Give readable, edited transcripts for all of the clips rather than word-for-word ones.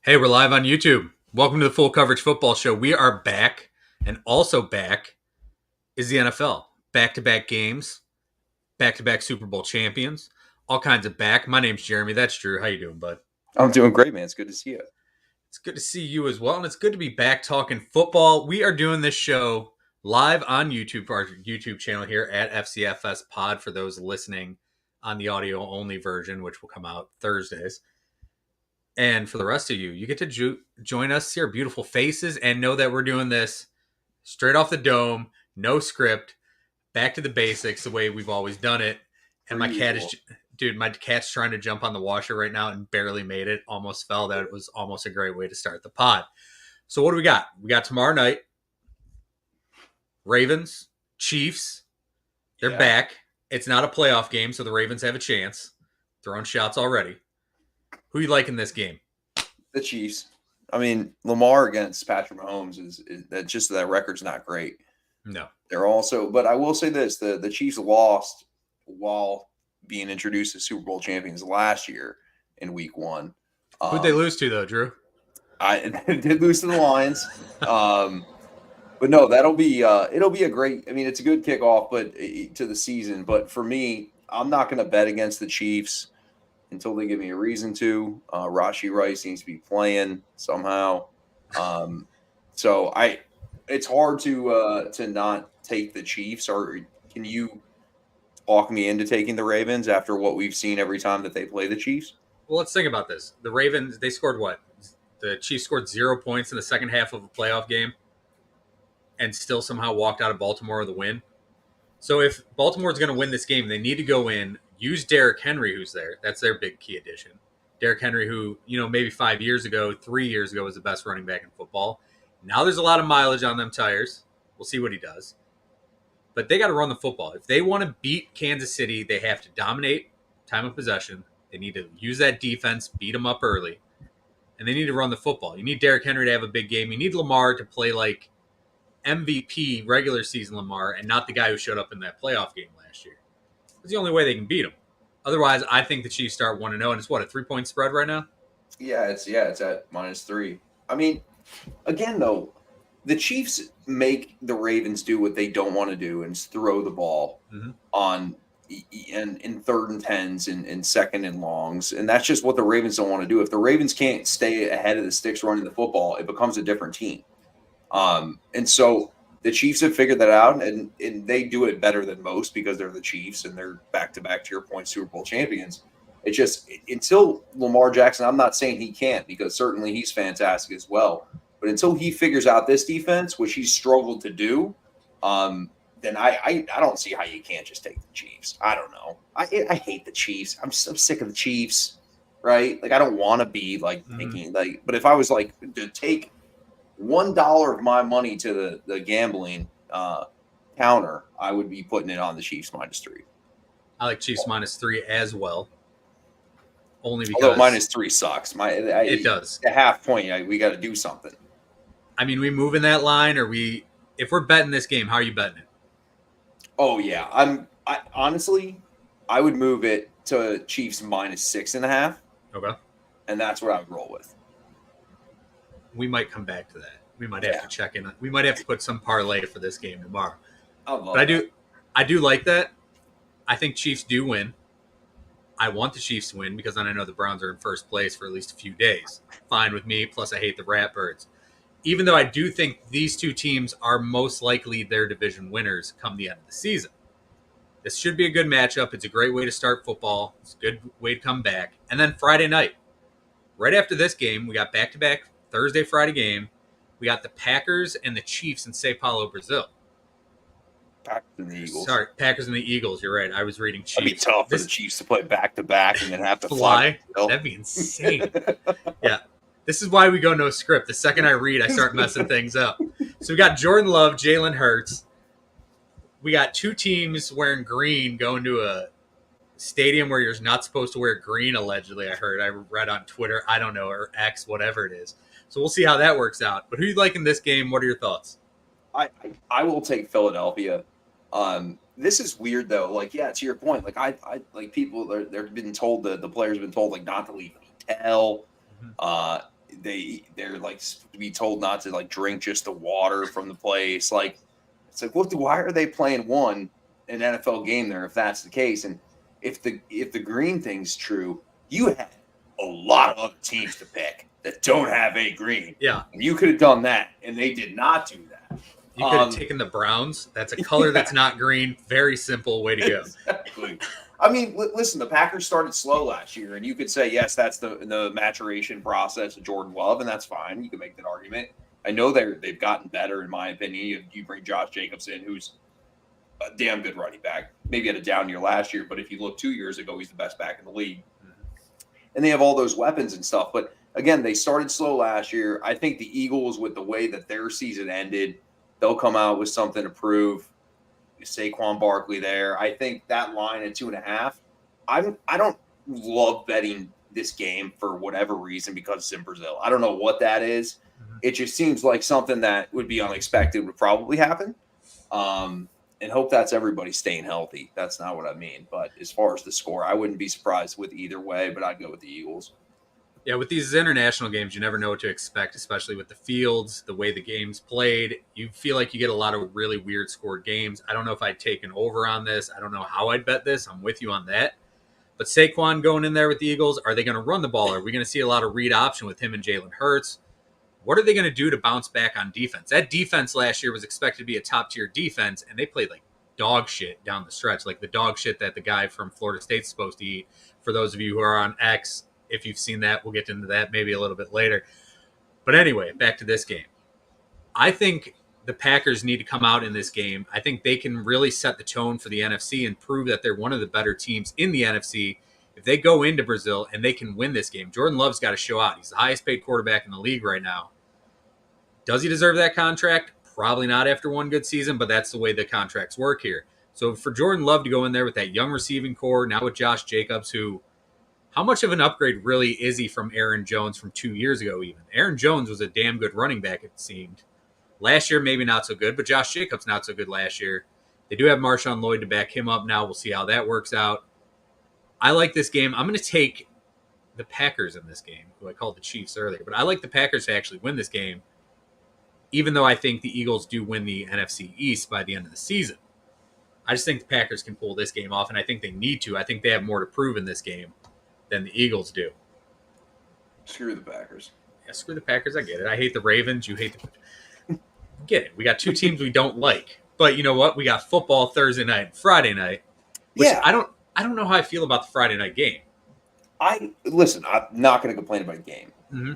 Hey, we're live on YouTube. Welcome to the Full Coverage Football Show. We are back, and also back is the NFL. Back-to-back games, back-to-back Super Bowl champions, all kinds of back. My name's Jeremy. That's Drew. How you doing, bud? I'm doing great, man. It's good to see you. It's good to see you as well, and it's good to be back talking football. We are doing this show live on YouTube, our YouTube channel here at FCFS Pod for those listening on the audio-only version, which will come out Thursdays. And for the rest of you, you get to join us, see our beautiful faces, and know that we're doing this straight off the dome, no script, back to the basics, the way we've always done it. And my cat's trying to jump on the washer right now and barely made it. Almost fell. That was almost a great way to start the pod. So what do we got? We got tomorrow night. Ravens, Chiefs. They're back. It's not a playoff game, so the Ravens have a chance. Throwing shots already. Who you like in this game? The Chiefs. I mean, Lamar against Patrick Mahomes is that just that record's not great. No. They're also, but I will say this: the Chiefs lost while being introduced as Super Bowl champions last year in Week 1. Who'd they lose to though, Drew? I did lose to the Lions. But no, it'll be a great. I mean, it's a good kickoff, but to the season. But for me, I'm not going to bet against the Chiefs until they give me a reason to. Rashee Rice needs to be playing somehow. So it's hard to not take the Chiefs. Or can you talk me into taking the Ravens after what we've seen every time that they play the Chiefs? Well, let's think about this. The Ravens, they scored what? The Chiefs scored 0 points in the second half of a playoff game and still somehow walked out of Baltimore with a win. So if Baltimore's going to win this game, they need to go in, use Derrick Henry, who's there. That's their big key addition. Derrick Henry, who, maybe 3 years ago, was the best running back in football. Now there's a lot of mileage on them tires. We'll see what he does. But they got to run the football. If they want to beat Kansas City, they have to dominate time of possession. They need to use that defense, beat them up early. And they need to run the football. You need Derrick Henry to have a big game. You need Lamar to play like MVP regular season Lamar and not the guy who showed up in that playoff game last year. It's the only way they can beat him. Otherwise, I think the Chiefs start 1-0, and it's what, a 3-point spread right now? Yeah, it's at -3. I mean, again though, the Chiefs make the Ravens do what they don't want to do and throw the ball on in 3rd and 10s and 2nd and longs, and that's just what the Ravens don't want to do. If the Ravens can't stay ahead of the sticks running the football, it becomes a different team. And so the Chiefs have figured that out, and they do it better than most because they're the Chiefs and they're back-to-back, to your point, Super Bowl champions. It's just until Lamar Jackson, I'm not saying he can't, because certainly he's fantastic as well. But until he figures out this defense, which he's struggled to do, then I don't see how you can't just take the Chiefs. I don't know. I hate the Chiefs. I'm so sick of the Chiefs, right? Like, I don't want to be like thinking like, but if I was like to take $1 of my money to the gambling counter, I would be putting it on the Chiefs -3. I like Chiefs -3 as well. Only because -3 sucks. It does. A half point. We got to do something. I mean, we move in that line, or if we're betting this game, how are you betting it? Oh yeah, honestly, I would move it to Chiefs -6.5. Okay, and that's what I would roll with. We might come back to that. We might have to check in. We might have to put some parlay for this game tomorrow. But I do like that. I think Chiefs do win. I want the Chiefs to win because then I know the Browns are in first place for at least a few days. Fine with me. Plus, I hate the Ratbirds. Even though I do think these two teams are most likely their division winners come the end of the season. This should be a good matchup. It's a great way to start football. It's a good way to come back. And then Friday night, right after this game, we got back-to-back Thursday, Friday game. We got the Packers and the Chiefs in Sao Paulo, Brazil. Packers and the Eagles. Sorry, Packers and the Eagles. You're right. I was reading Chiefs. It'd be tough for the Chiefs to play back-to-back and then have to fly. That'd be insane. Yeah. This is why we go no script. The second I read, I start messing things up. So we got Jordan Love, Jalen Hurts. We got two teams wearing green going to a stadium where you're not supposed to wear green, allegedly, I heard. I read on Twitter. I don't know, or X, whatever it is. So we'll see how that works out. But who you like in this game? What are your thoughts? I will take Philadelphia. This is weird though. Like, yeah, to your point. Like, I like people. They're been told the players have been told like not to leave a hotel. they're like to be told not to like drink just the water from the place. Like it's like, why are they playing an NFL game there if that's the case? And if the green thing's true, you had a lot of other teams to pick that don't have a green. Yeah. And you could have done that, and they did not do that. You could have taken the Browns. That's a color that's not green. Very simple way to go. Exactly. I mean, listen, the Packers started slow last year, and you could say, yes, that's the maturation process of Jordan Love, and that's fine. You can make that argument. I know they've gotten better, in my opinion. You bring Josh Jacobs in, who's a damn good running back. Maybe had a down year last year, but if you look 2 years ago, he's the best back in the league. And they have all those weapons and stuff. But, again, they started slow last year. I think the Eagles, with the way that their season ended, they'll come out with something to prove. Saquon Barkley there. I think that line at 2.5. I don't love betting this game for whatever reason because it's in Brazil. I don't know what that is. Mm-hmm. It just seems like something that would be unexpected would probably happen. And hope that's everybody staying healthy. That's not what I mean. But as far as the score, I wouldn't be surprised with either way, but I'd go with the Eagles. Yeah, with these international games, you never know what to expect, especially with the fields, the way the game's played. You feel like you get a lot of really weird scored games. I don't know if I'd take an over on this. I don't know how I'd bet this. I'm with you on that. But Saquon going in there with the Eagles, are they going to run the ball? Are we going to see a lot of read option with him and Jalen Hurts? What are they going to do to bounce back on defense? That defense last year was expected to be a top-tier defense, and they played like dog shit down the stretch, like the dog shit that the guy from Florida State's supposed to eat. For those of you who are on X, if you've seen that, we'll get into that maybe a little bit later. But anyway, back to this game. I think the Packers need to come out in this game. I think they can really set the tone for the NFC and prove that they're one of the better teams in the NFC. If they go into Brazil and they can win this game, Jordan Love's got to show out. He's the highest paid quarterback in the league right now. Does he deserve that contract? Probably not after one good season, but that's the way the contracts work here. So for Jordan Love to go in there with that young receiving core, now with Josh Jacobs, who... how much of an upgrade really is he from Aaron Jones from 2 years ago even? Aaron Jones was a damn good running back, it seemed. Last year, maybe not so good, but Josh Jacobs not so good last year. They do have Marshawn Lloyd to back him up now. We'll see how that works out. I like this game. I'm going to take the Packers in this game, who I called the Chiefs earlier. But I like the Packers to actually win this game, even though I think the Eagles do win the NFC East by the end of the season. I just think the Packers can pull this game off, and I think they need to. I think they have more to prove in this game than the Eagles do. Screw the Packers. Yeah, screw the Packers. I get it. I hate the Ravens. You hate the... Get it. We got two teams we don't like. But you know what? We got football Thursday night and Friday night. Which I don't know how I feel about the Friday night game. I'm not going to complain about a game. Mm-hmm.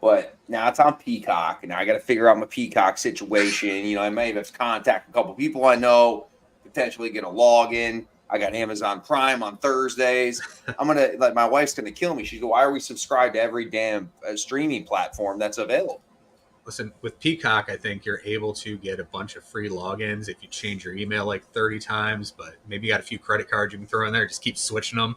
But now it's on Peacock, and I got to figure out my Peacock situation. You know, I may have to contact a couple people I know, potentially get a login. I got Amazon Prime on Thursdays. I'm going to, like, my wife's going to kill me. She's go, why are we subscribed to every damn streaming platform that's available? Listen, with Peacock, I think you're able to get a bunch of free logins if you change your email like 30 times, but maybe you got a few credit cards you can throw in there. Just keep switching them.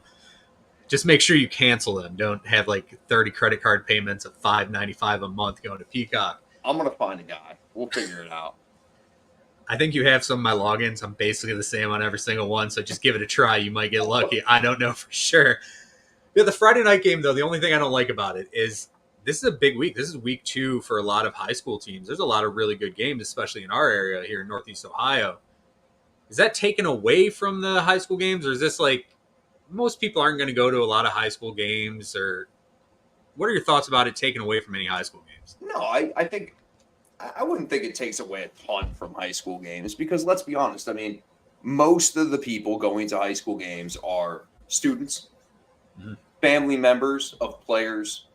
Just make sure you cancel them. Don't have like 30 credit card payments of $5.95 a month going to Peacock. I'm going to find a guy. We'll figure it out. I think you have some of my logins. I'm basically the same on every single one, so just give it a try. You might get lucky. I don't know for sure. Yeah, the Friday night game, though, the only thing I don't like about it is this is a big week. This is week 2 for a lot of high school teams. There's a lot of really good games, especially in our area here in Northeast Ohio. Is that taken away from the high school games, or is this like most people aren't going to go to a lot of high school games? Or what are your thoughts about it taken away from any high school games? No, I think I wouldn't think it takes away a ton from high school games because let's be honest. I mean, most of the people going to high school games are students, family members of players.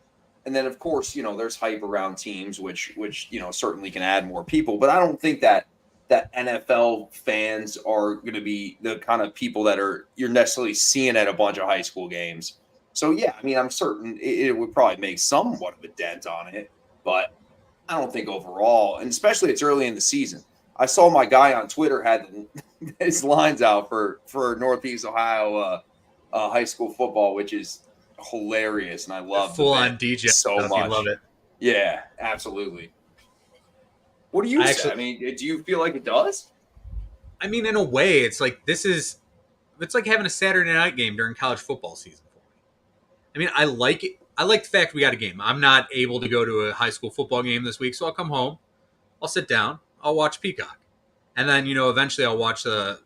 And then, of course, you know, there's hype around teams, which you know, certainly can add more people. But I don't think that NFL fans are going to be the kind of people that you're necessarily seeing at a bunch of high school games. So, yeah, I mean, I'm certain it would probably make somewhat of a dent on it. But I don't think overall, and especially it's early in the season. I saw my guy on Twitter had his lines out for Northeast Ohio high school football, which is hilarious, and I love full on DJ so stuff. much. You love it. Yeah, absolutely. What do you say? I mean, do you feel like it does? I mean, in a way, it's like it's like having a Saturday night game during college football season for me. I mean, I like it. I like the fact we got a game. I'm not able to go to a high school football game this week, so I'll come home. I'll sit down. I'll watch Peacock. And then, eventually I'll watch the,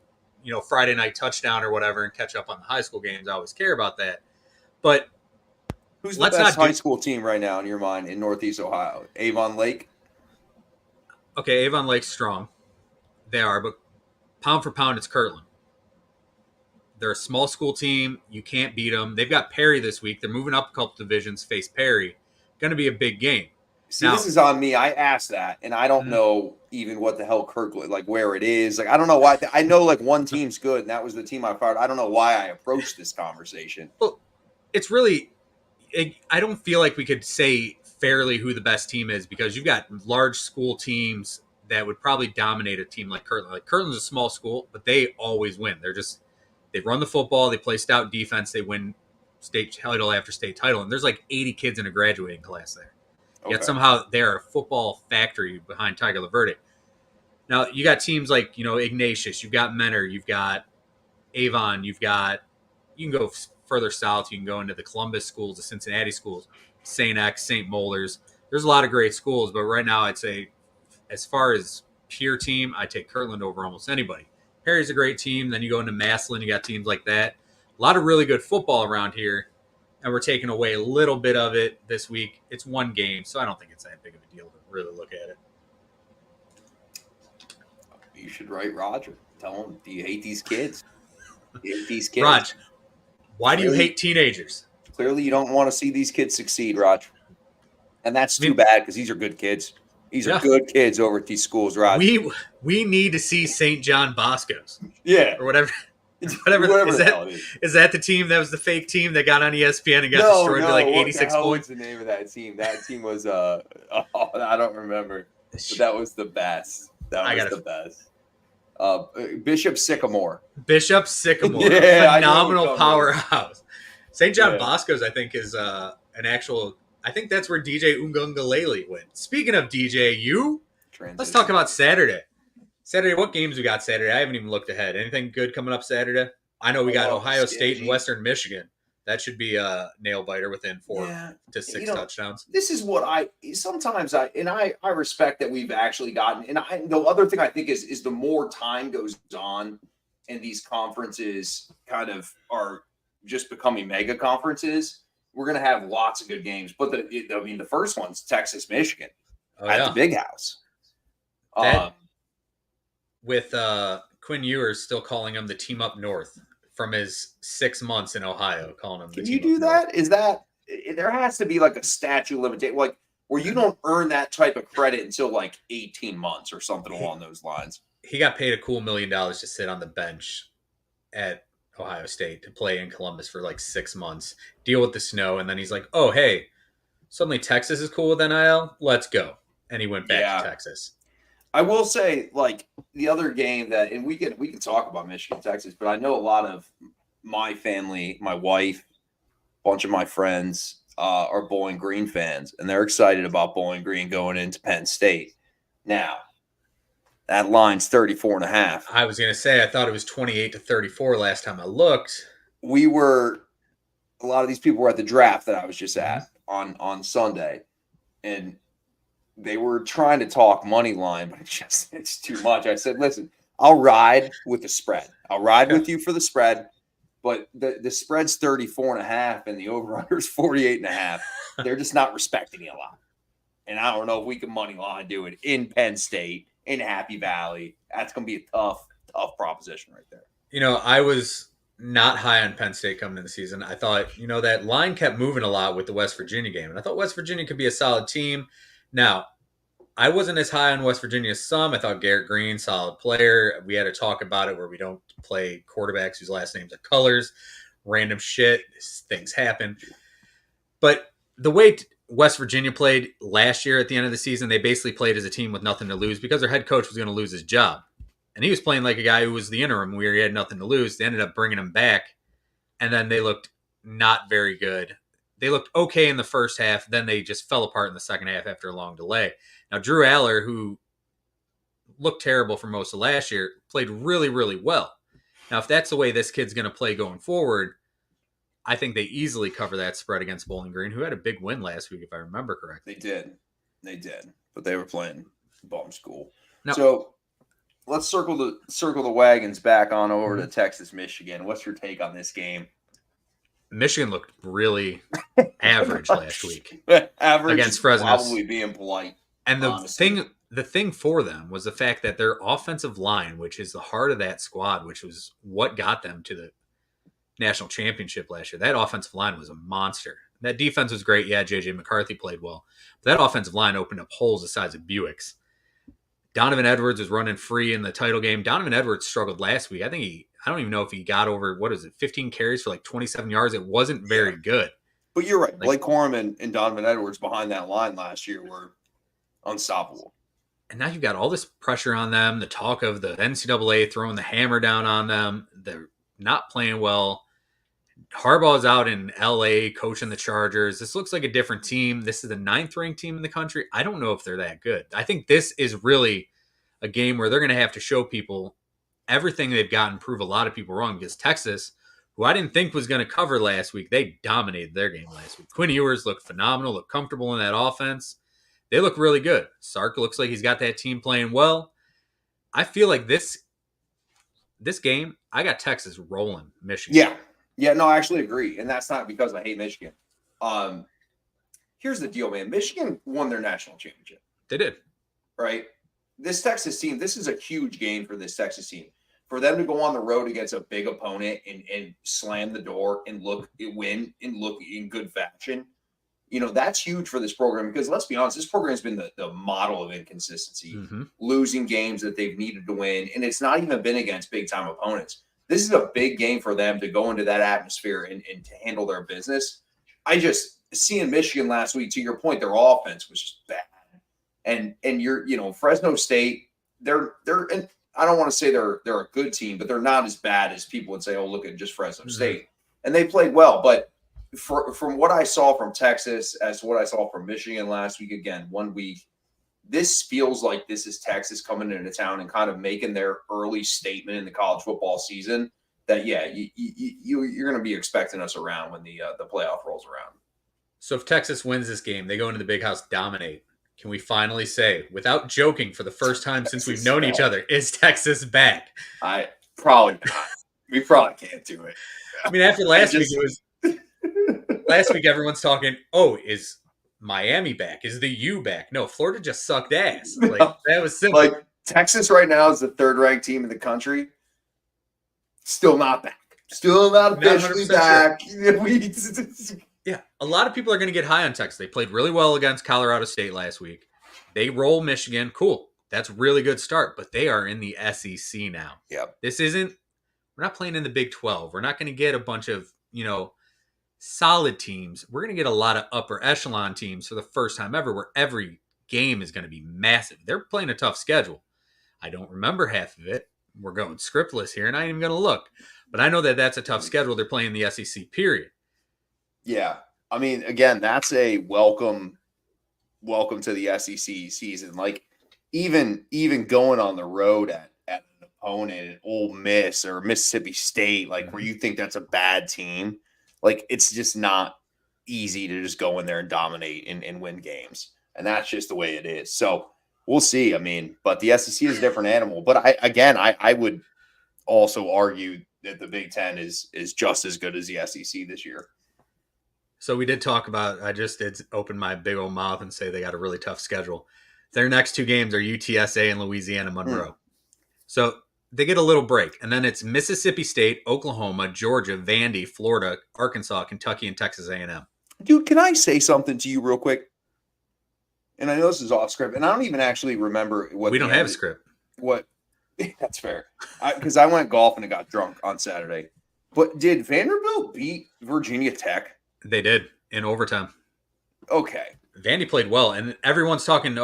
Friday night touchdown or whatever and catch up on the high school games. I always care about that. But who's the best high school team right now in your mind in Northeast Ohio? Avon Lake? Okay, Avon Lake's strong. They are, but pound for pound, it's Kirtland. They're a small school team. You can't beat them. They've got Perry this week. They're moving up a couple divisions, face Perry. Going to be a big game. See, now, this is on me. I asked that, and I don't know even what the hell Kirkland, like where it is. Like, I don't know why. I know like one team's good, and that was the team I fired. I don't know why I approached this conversation. Well, it's really, I don't feel like we could say fairly who the best team is because you've got large school teams that would probably dominate a team like Kirtland. Like Kirtland's a small school, but they always win. They run the football, they play stout defense, they win state title after state title, and there's like 80 kids in a graduating class there. Okay. Yet somehow they're a football factory behind Tiger Laverde. Now, you got teams like, Ignatius, you've got Menor, you've got Avon, you can go further south, you can go into the Columbus schools, the Cincinnati schools, St. X, St. Molders. There's a lot of great schools, but right now I'd say as far as pure team, I take Kirtland over almost anybody. Perry's a great team. Then you go into Massillon, you got teams like that. A lot of really good football around here. And we're taking away a little bit of it this week. It's one game, so I don't think it's that big of a deal to really look at it. You should write Roger. Tell him, do you hate these kids? You hate these kids. Raj, why do you hate teenagers? Clearly you don't want to see these kids succeed, Raj. And that's too bad because these are good kids. These are good kids over at these schools, Raj. We need to see St. John Bosco's. Yeah. Or whatever. Whatever is that the team that was the fake team that got on ESPN and got destroyed by like 86 points? What's the name of that team? That team was I don't remember. But that was the best. The best. Bishop Sycamore. Bishop Sycamore. Yeah, phenomenal powerhouse. St. John Bosco's, I think, is an actual. I think that's where DJ Ungungalele went. Speaking of DJ, let's talk about Saturday. Saturday, what games we got Saturday? I haven't even looked ahead. Anything good coming up Saturday? I know we got Ohio State and Western Michigan. That should be a nail biter within 4 to 6 touchdowns. This is what I respect that we've actually gotten. And the other thing I think is the more time goes on and these conferences kind of are just becoming mega conferences, we're going to have lots of good games. But the first one's Texas, Michigan at the Big House. With Quinn Ewers still calling him the team up north from his 6 months in Ohio, calling him. Can you do that? Is that there has to be like a statute limitation, like where you don't earn that type of credit until like 18 months or something along those lines. He got paid a cool $1 million to sit on the bench at Ohio State to play in Columbus for like 6 months, deal with the snow, and then he's like, "Oh, hey, suddenly Texas is cool with NIL. Let's go," and he went back to Texas. I will say, like the other game that, and we can talk about Michigan, Texas, but I know a lot of my family, my wife, a bunch of my friends are Bowling Green fans, and they're excited about Bowling Green going into Penn State. Now, that line's 34.5. I was going to say, I thought it was 28-34 last time I looked. A lot of these people were at the draft that I was just at on Sunday, and they were trying to talk money line, but it's too much. I said, listen, I'll ride with the spread. I'll ride with you for the spread, but the spread's 34.5 and the over-under is 48.5. They're just not respecting me a lot. And I don't know if we can money line do it in Penn State, in Happy Valley. That's going to be a tough proposition right there. I was not high on Penn State coming into the season. I thought, that line kept moving a lot with the West Virginia game. And I thought West Virginia could be a solid team. Now, I wasn't as high on West Virginia as some. I thought Garrett Green, solid player. We had to talk about it where we don't play quarterbacks whose last names are colors. Random shit. Things happen. But the way West Virginia played last year at the end of the season, they basically played as a team with nothing to lose because their head coach was going to lose his job. And he was playing like a guy who was the interim where he had nothing to lose. They ended up bringing him back, and then they looked not very good. They looked okay in the first half. Then they just fell apart in the second half after a long delay. Now, Drew Aller, who looked terrible for most of last year, played really, really well. Now, if that's the way this kid's going to play going forward, I think they easily cover that spread against Bowling Green, who had a big win last week, if I remember correctly. They did, but they were playing bum school. Now, so let's circle the wagons back on over to Texas, Michigan. What's your take on this game? Michigan looked really average last week average against Fresno. Probably being polite. And the thing for them was the fact that their offensive line, which is the heart of that squad, which was what got them to the national championship last year, that offensive line was a monster. That defense was great. Yeah, J.J. McCarthy played well. But that offensive line opened up holes the size of Buicks. Donovan Edwards was running free in the title game. Donovan Edwards struggled last week. I don't even know if he got over, 15 carries for like 27 yards. It wasn't very good. But you're right. Blake Corum and Donovan Edwards behind that line last year were unstoppable. And now you've got all this pressure on them, the talk of the NCAA throwing the hammer down on them. They're not playing well. Harbaugh's out in L.A. coaching the Chargers. This looks like a different team. This is the 9th-ranked team in the country. I don't know if they're that good. I think this is really a game where they're going to have to show people everything they've got and prove a lot of people wrong, because Texas, who I didn't think was going to cover last week, they dominated their game last week. Quinn Ewers looked phenomenal, looked comfortable in that offense. They look really good. Sark looks like he's got that team playing well. I feel like this game, I got Texas rolling Michigan. Yeah, no, I actually agree. And that's not because I hate Michigan. Here's the deal, man. Michigan won their national championship. They did. Right? This Texas team, this is a huge game for this Texas team. For them to go on the road against a big opponent and slam the door and win and look in good fashion, that's huge for this program, because let's be honest, this program has been the model of inconsistency, losing games that they've needed to win. And it's not even been against big time opponents. This is a big game for them to go into that atmosphere and to handle their business. I just seeing Michigan last week, to your point, their offense was just bad. And Fresno State, they're and I don't want to say they're a good team, but they're not as bad as people would say, oh, look at just Fresno State. And they played well. But from what I saw from Texas as to what I saw from Michigan last week, again, 1 week, this feels like this is Texas coming into town and kind of making their early statement in the college football season that, you're going to be expecting us around when the playoff rolls around. So if Texas wins this game, they go into the Big House, dominate. Can we finally say, without joking, for the first time since we've known each other, is Texas back? I probably not. We probably can't do it. I mean, after last week, last week everyone's talking, is Miami back? Is the U back? No, Florida just sucked ass. That was simple. Like, Texas right now is the 3rd-ranked team in the country. Still not back. Still not officially back. Yeah, a lot of people are going to get high on Texas. They played really well against Colorado State last week. They roll Michigan. Cool. That's a really good start, but they are in the SEC now. Yep. We're not playing in the Big 12. We're not going to get a bunch of, solid teams. We're going to get a lot of upper echelon teams for the first time ever, where every game is going to be massive. They're playing a tough schedule. I don't remember half of it. We're going scriptless here, and I ain't even going to look. But I know that that's a tough schedule. They're playing the SEC, period. Yeah. I mean, again, that's a welcome to the SEC season. Like, even going on the road at an opponent at Ole Miss or Mississippi State, like, where you think that's a bad team, like, it's just not easy to just go in there and dominate and win games. And that's just the way it is. So we'll see. I mean, but the SEC is a different animal. But I would also argue that the Big Ten is just as good as the SEC this year. So we did talk about, I just did open my big old mouth and say they got a really tough schedule. Their next 2 games are UTSA and Louisiana Monroe. So they get a little break. And then it's Mississippi State, Oklahoma, Georgia, Vandy, Florida, Arkansas, Kentucky, and Texas A&M. Dude, can I say something to you real quick? And I know this is off script, and I don't even actually remember what. We don't have a script. What? That's fair. Because I went golfing and got drunk on Saturday. But did Vanderbilt beat Virginia Tech? They did in overtime. Okay. Vandy played well, and everyone's talking,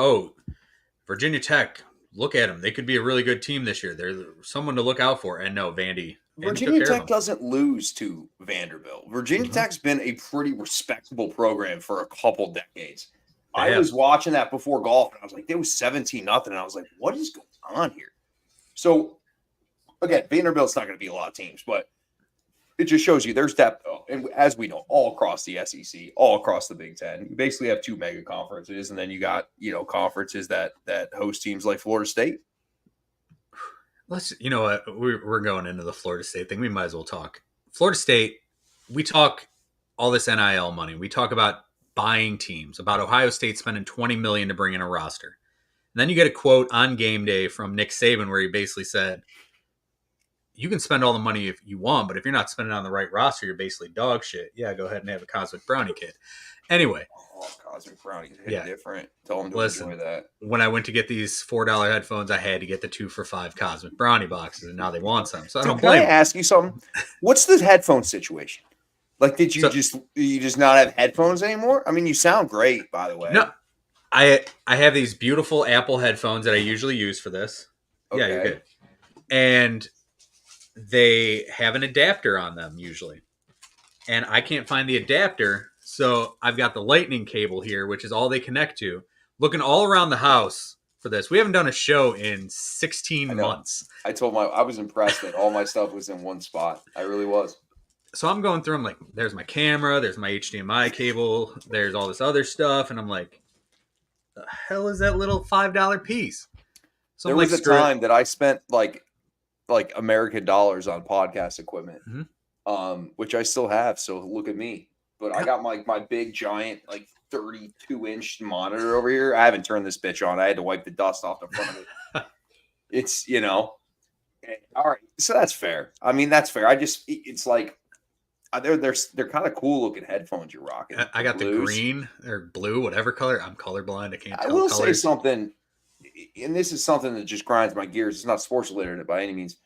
Virginia Tech, look at them. They could be a really good team this year. They're someone to look out for. And no, Vandy Virginia Tech doesn't lose to Vanderbilt. Virginia Tech's been a pretty respectable program for a couple decades. I was watching that before golf, and I was like, it was 17-0, and I was like, what is going on here? So, again, Vanderbilt's not going to be a lot of teams, but it just shows you there's depth, and as we know, all across the SEC, all across the Big Ten, you basically have 2 mega conferences, and then you got conferences that host teams like Florida State. Let's, you know what, we're going into the Florida State thing. We might as well talk Florida State. We talk all this NIL money. We talk about buying teams, about Ohio State spending $20 million to bring in a roster. And then you get a quote on game day from Nick Saban where he basically said, you can spend all the money if you want, but if you're not spending on the right roster, you're basically dog shit. Yeah, go ahead and have a Cosmic Brownie kid. Anyway. Cosmic Brownies hit different. Tell them to enjoy that. When I went to get these $4 headphones, I had to get the 2 for $5 Cosmic Brownie boxes, and now they want some. So I don't blame them. Can I ask you something? What's the headphone situation? Like, did you just not have headphones anymore? I mean, you sound great, by the way. No, I have these beautiful Apple headphones that I usually use for this. Okay. Yeah, you're good. And they have an adapter on them usually. And I can't find the adapter, so I've got the lightning cable here, which is all they connect to. Looking all around the house for this. We haven't done a show in 16 months. I was impressed that all my stuff was in one spot. I really was. So I'm going through, I'm like, there's my camera, there's my HDMI cable, there's all this other stuff, and I'm like, the hell is that little $5 piece? So there was a time that I spent like American dollars on podcast equipment, which I still have. So look at me. But I got my big giant 32-inch monitor over here. I haven't turned this bitch on. I had to wipe the dust off the front of it. It's all right. So that's fair. I mean, that's fair. It's like they're kind of cool looking headphones you're rocking. I got the green or blue, whatever color. I'm colorblind. I can't tell. I will say something. And this is something that just grinds my gears. It's not sports related by any means,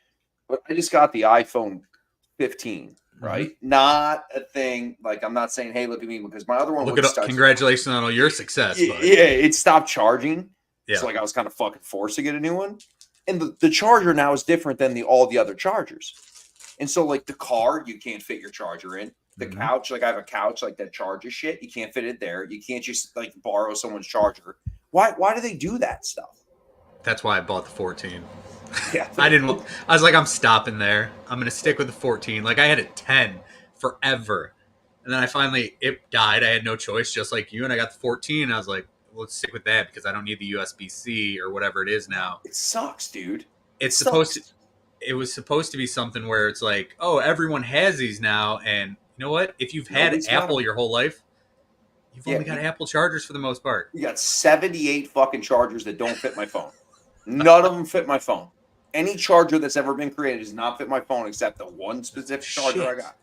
but I just got the iPhone 15, right? Mm-hmm. Not a thing. Like, I'm not saying, hey, look at me, because my other one. Congratulations on all your success. Yeah, it stopped charging. Yeah. So I was kind of fucking forced to get a new one. And the charger now is different than all the other chargers. And so the car, you can't fit your charger in. The couch, I have a couch that charges shit. You can't fit it there. You can't just borrow someone's charger. Why do they do that stuff? That's why I bought the 14. Yeah. I was like, I'm stopping there. I'm going to stick with the 14. I had a 10 forever. And then it died. I had no choice, just like you. And I got the 14. And I was like, let's stick with that because I don't need the USB-C or whatever it is now. It sucks, dude. It was supposed to be something where it's like, oh, everyone has these now. And you know what? If you've had Apple your whole life, you've only got Apple chargers for the most part. You got 78 fucking chargers that don't fit my phone. None of them fit my phone. Any charger that's ever been created does not fit my phone except the one specific charger I got.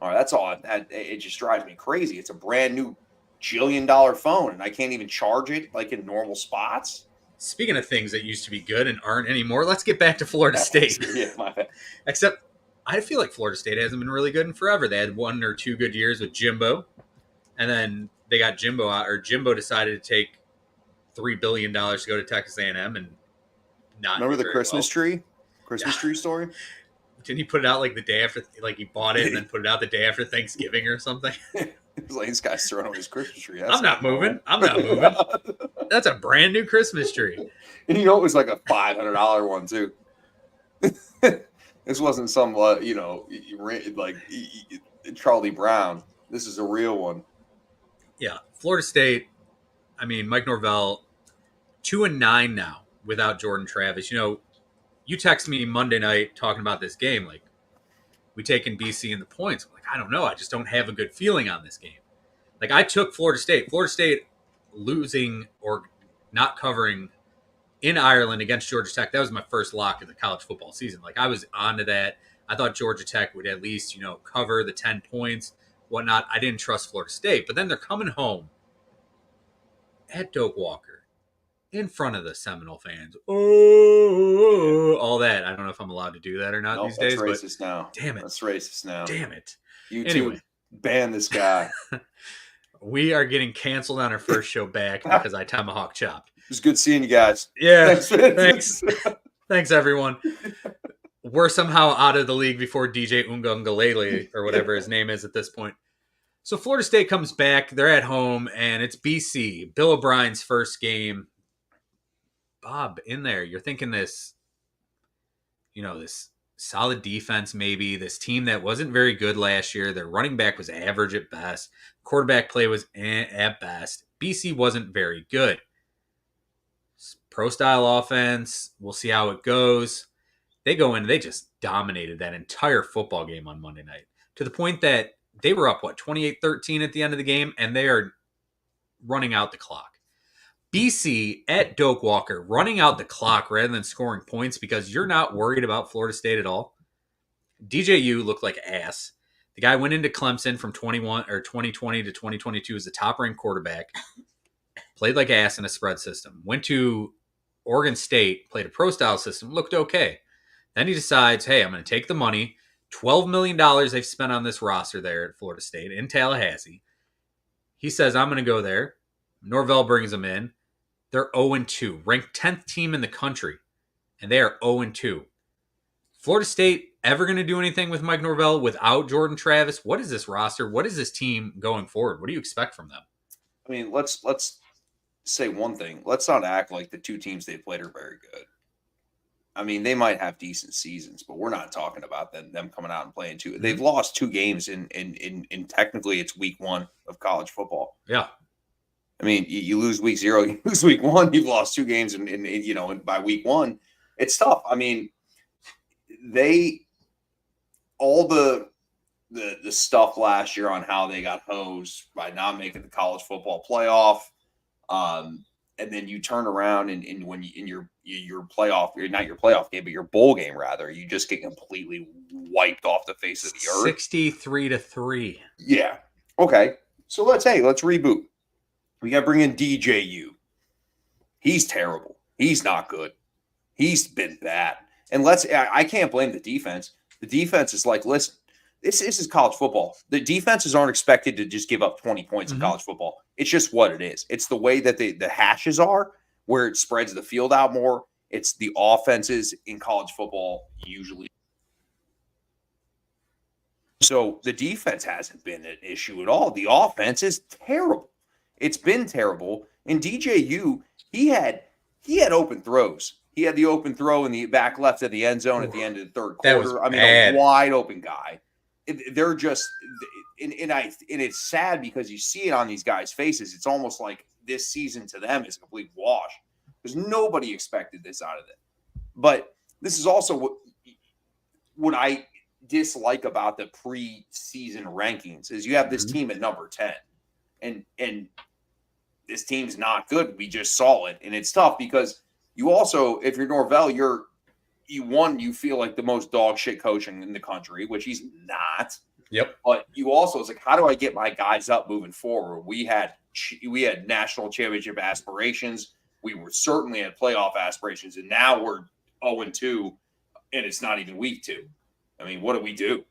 All right, that's all. It just drives me crazy. It's a brand new $1 jillion phone, and I can't even charge it in normal spots. Speaking of things that used to be good and aren't anymore, let's get back to Florida State. Yeah, my bad. Except I feel like Florida State hasn't been really good in forever. They had 1 or 2 good years with Jimbo, and then they got Jimbo out, or Jimbo decided to take $3 billion to go to Texas A&M and not. Remember the Christmas tree? Christmas tree story? Didn't he put it out the day after, he bought it and then put it out the day after Thanksgiving or something? It was like, this guy's throwing away his Christmas tree. I'm not moving. That's a brand new Christmas tree. And it was like a $500 one too. This wasn't some, Charlie Brown. This is a real one. Yeah. Florida State, Mike Norvell, 2-9 now without Jordan Travis. You text me Monday night talking about this game, we taking BC in the points. I'm like, I don't know. I just don't have a good feeling on this game. I took Florida State. Florida State losing or not covering in Ireland against Georgia Tech. That was my first lock of the college football season. I was onto that. I thought Georgia Tech would at least, cover the 10 points, whatnot. I didn't trust Florida State. But then they're coming home at Doak Walker in front of the Seminole fans. Oh, all that. I don't know if I'm allowed to do that or not these days. That's racist now. Damn it. That's racist now. Damn it. YouTube, ban this guy. We are getting canceled on our first show back because I tomahawk chopped. It was good seeing you guys. Yeah. Thanks. Thanks, everyone. We're somehow out of the league before DJ Ungungalele or whatever his name is at this point. So Florida State comes back. They're at home, and it's BC. Bill O'Brien's first game. Bob, in there, you're thinking this solid defense, maybe. This team that wasn't very good last year. Their running back was average at best. Quarterback play was at best. BC wasn't very good. Pro-style offense. We'll see how it goes. They go in, they just dominated that entire football game on Monday night to the point that they were up, 28-13 at the end of the game, and they are running out the clock. BC at Doak Walker running out the clock rather than scoring points because you're not worried about Florida State at all. DJU looked like ass. The guy went into Clemson from 2020 to 2022 as the top-ranked quarterback. Played like ass in a spread system. Went to Oregon State, played a pro-style system, looked okay. Then he decides, hey, I'm going to take the money. $12 million they've spent on this roster there at Florida State in Tallahassee. He says, I'm going to go there. Norvell brings him in. They're 0-2, ranked 10th team in the country, and they are 0-2. Florida State ever going to do anything with Mike Norvell without Jordan Travis? What is this roster? What is this team going forward? What do you expect from them? I mean, let's say one thing. Let's not act like the two teams they played are very good. I mean, they might have decent seasons, but we're not talking about them coming out and playing two. They've lost 2 games in technically it's week 1 of college football. Yeah. I mean, you lose week 0, you lose week 1, you've lost 2 games by week 1. It's tough. I mean, all the stuff last year on how they got hosed by not making the college football playoff. And then you turn around and when in your playoff, not your playoff game, but your bowl game rather, you just get completely wiped off the face of the earth. 63-3. Yeah. Okay. So let's reboot. We got to bring in DJU. He's terrible. He's not good. He's been bad. And I can't blame the defense. The defense is like, listen, this is college football. The defenses aren't expected to just give up 20 points in college football. It's just what it is. It's the way that the hashes are, where it spreads the field out more. It's the offenses in college football usually. So the defense hasn't been an issue at all. The offense is terrible. It's been terrible. And DJU, he had open throws. He had the open throw in the back left of the end zone at the end of the third quarter. A wide open guy. They're just, and it's sad because you see it on these guys' faces. It's almost like this season to them is a complete wash because nobody expected this out of them. But this is also what I dislike about the preseason rankings is you have this team at number 10, and this team's not good. We just saw it, and it's tough because you also, if you're Norvell, you feel like the most dog shit coaching in the country, which he's not. Yep. But you also, it's like, how do I get my guys up moving forward? We had national championship aspirations. We were certainly at playoff aspirations, and now we're 0-2, and it's not even week 2. I mean, what do we do?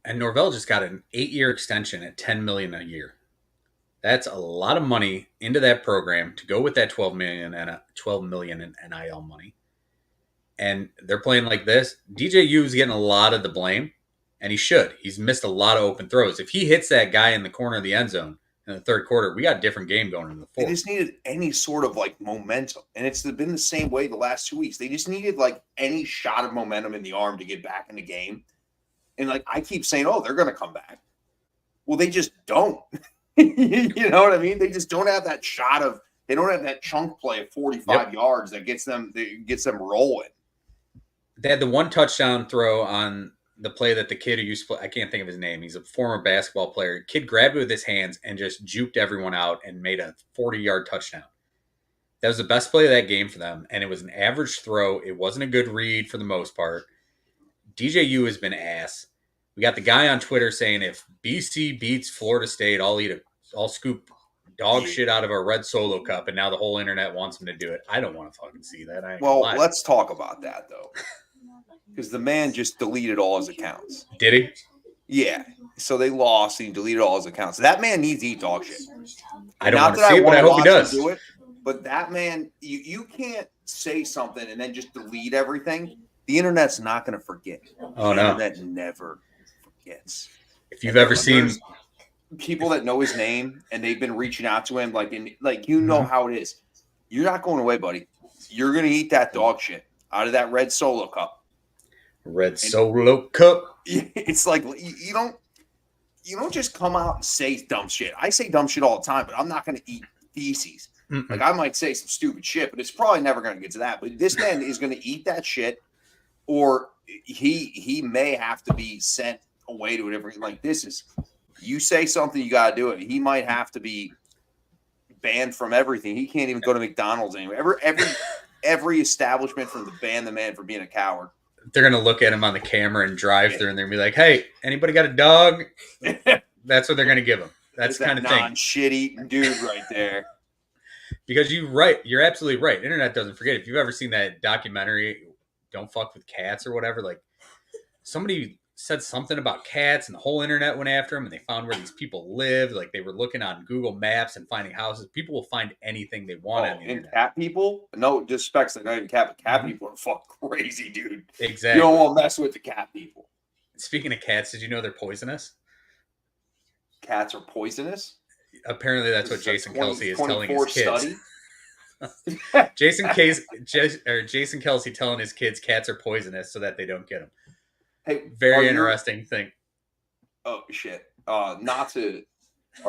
And Norvell just got an 8-year extension at $10 million a year. That's a lot of money into that program to go with that $12 million in NIL money. And they're playing like this. DJU is getting a lot of the blame, and he should. He's missed a lot of open throws. If he hits that guy in the corner of the end zone in the third quarter, we got a different game going into the fourth. They just needed any sort of like momentum, and it's been the same way the last 2 weeks. They just needed like any shot of momentum in the arm to get back in the game. And like I keep saying, oh, they're going to come back. Well, they just don't. You know what I mean? They just don't have that shot of. They don't have that chunk play of 45 yards that gets them rolling. They had the one touchdown throw on the play that the kid who used to play, I can't think of his name. He's a former basketball player. Kid grabbed it with his hands and just juked everyone out and made a 40-yard touchdown. That was the best play of that game for them, and it was an average throw. It wasn't a good read for the most part. DJU has been ass. We got the guy on Twitter saying if BC beats Florida State, I'll scoop dog shit out of a red Solo cup, and now the whole internet wants him to do it. I don't want to fucking see that. Well, let's talk about that, though. Because the man just deleted all his accounts. Did he? Yeah. So they lost and he deleted all his accounts. That man needs to eat dog shit. I don't want to see it, but I hope he does. Do it, but that man, you can't say something and then just delete everything. The internet's not going to forget. Oh, no. The internet never forgets. If you've ever seen people that know his name and they've been reaching out to him, you know how it is. You're not going away, buddy. You're going to eat that dog shit out of that red Solo cup. Red Solo Cup. It's like you don't just come out and say dumb shit. I say dumb shit all the time, but I'm not going to eat feces. Mm-mm. Like I might say some stupid shit, but it's probably never going to get to that. But this man is going to eat that shit, or he may have to be sent away to a different. Like this is, you say something, you got to do it. He might have to be banned from everything. He can't even go to McDonald's anymore. Every establishment from the ban the man for being a coward. They're going to look at him on the camera and drive through, and they're going to be like, hey, anybody got a dog? That's what they're going to give him. That's the kind of thing. Shit eating dude right there. Because you're absolutely right. Internet doesn't forget. If you've ever seen that documentary, Don't Fuck with Cats or whatever, like somebody said something about cats and the whole internet went after them and they found where these people lived. Like they were looking on Google Maps and finding houses. People will find anything they want on the internet. Cat people? No disrespect to not even cat, but cat people are fucking crazy, dude. Exactly. You don't want to mess with the cat people. Speaking of cats, did you know they're poisonous? Cats are poisonous? Apparently that's what Jason Kelsey is telling his kids. Jason Kelsey telling his kids cats are poisonous so that they don't get them. Hey, very interesting thing. Oh shit! Are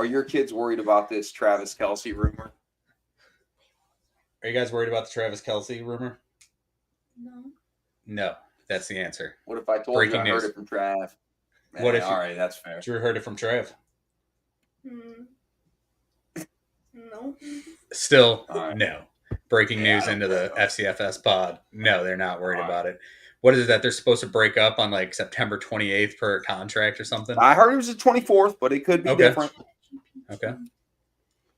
your kids worried about this Travis Kelsey rumor? Are you guys worried about the Travis Kelsey rumor? No, that's the answer. What if I told you I heard it from Trav? What if? All right, that's fair. You heard it from Trav? No. Still, no. Breaking news into the FCFS pod. No, they're not worried about it. What is it that they're supposed to break up on like September 28th per contract or something? I heard it was the 24th, but it could be different. Okay.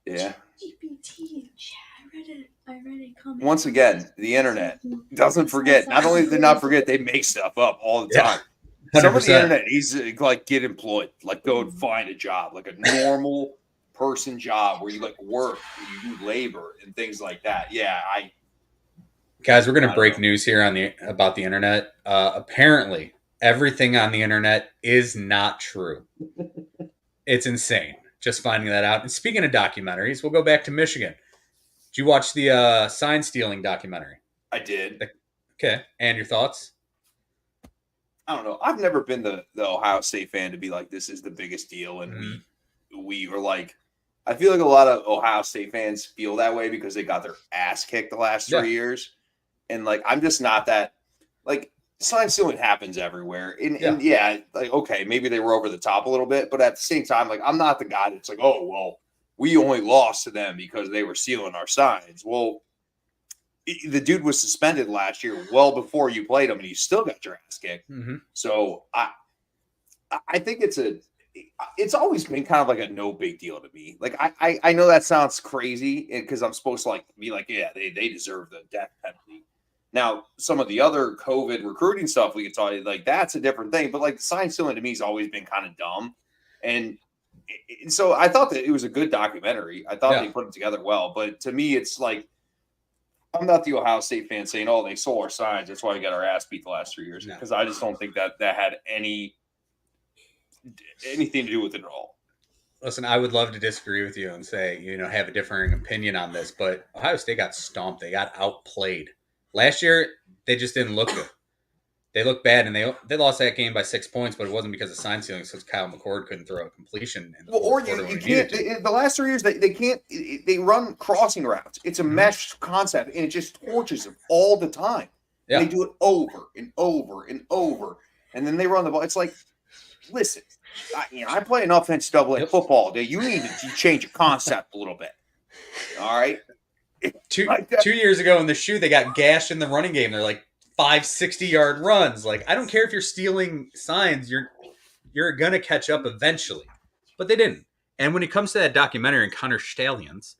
Yeah. GPT. I read it. Once again, the internet doesn't forget. Not only did they not forget, they make stuff up all the time. 100%. Some of the internet needs to like get employed, like go and find a job, like a normal person job where you like work, you do labor and things like that. Yeah, Guys, we're going to break news here about the internet. Apparently, everything on the internet is not true. It's insane. Just finding that out. And speaking of documentaries, we'll go back to Michigan. Did you watch the sign stealing documentary? I did. Okay. And your thoughts? I don't know. I've never been the Ohio State fan to be like, this is the biggest deal. And we were like, I feel like a lot of Ohio State fans feel that way because they got their ass kicked the last 3 years. And like, I'm just not that, like, sign stealing happens everywhere. And yeah, like, okay, maybe they were over the top a little bit, but at the same time, like, I'm not the guy that's like, oh, well, we only lost to them because they were stealing our signs. Well, the dude was suspended last year well before you played him, and you still got your ass kicked. So I think it's always been kind of like a no big deal to me. Like I know that sounds crazy because I'm supposed to like be like, yeah, they deserve the death penalty. Now, some of the other COVID recruiting stuff we could talk like that's a different thing, but like sign stealing to me has always been kind of dumb. And so I thought that it was a good documentary. I thought they put it together well, but to me, it's like I'm not the Ohio State fan saying, "Oh, they stole our signs. That's why we got our ass beat the last 3 years." Because I just don't think that had anything to do with it at all. Listen, I would love to disagree with you and say, have a differing opinion on this, but Ohio State got stomped. They got outplayed. Last year, they just didn't look good. They looked bad, and they lost that game by 6 points, but it wasn't because of sign stealing, because Kyle McCord couldn't throw a completion. Or you can't. The last 3 years, they can't. They run crossing routes. It's a mesh concept, and it just torches them all the time. Yeah. They do it over and over and over, and then they run the ball. It's like, listen, I play enough NCAA football. You need to change your concept a little bit. All right. 2 years ago in the shoe, they got gashed in the running game. They're like 5 60-yard runs. Like, I don't care if you're stealing signs, you're gonna catch up eventually. But they didn't. And when it comes to that documentary and Connor Stalions,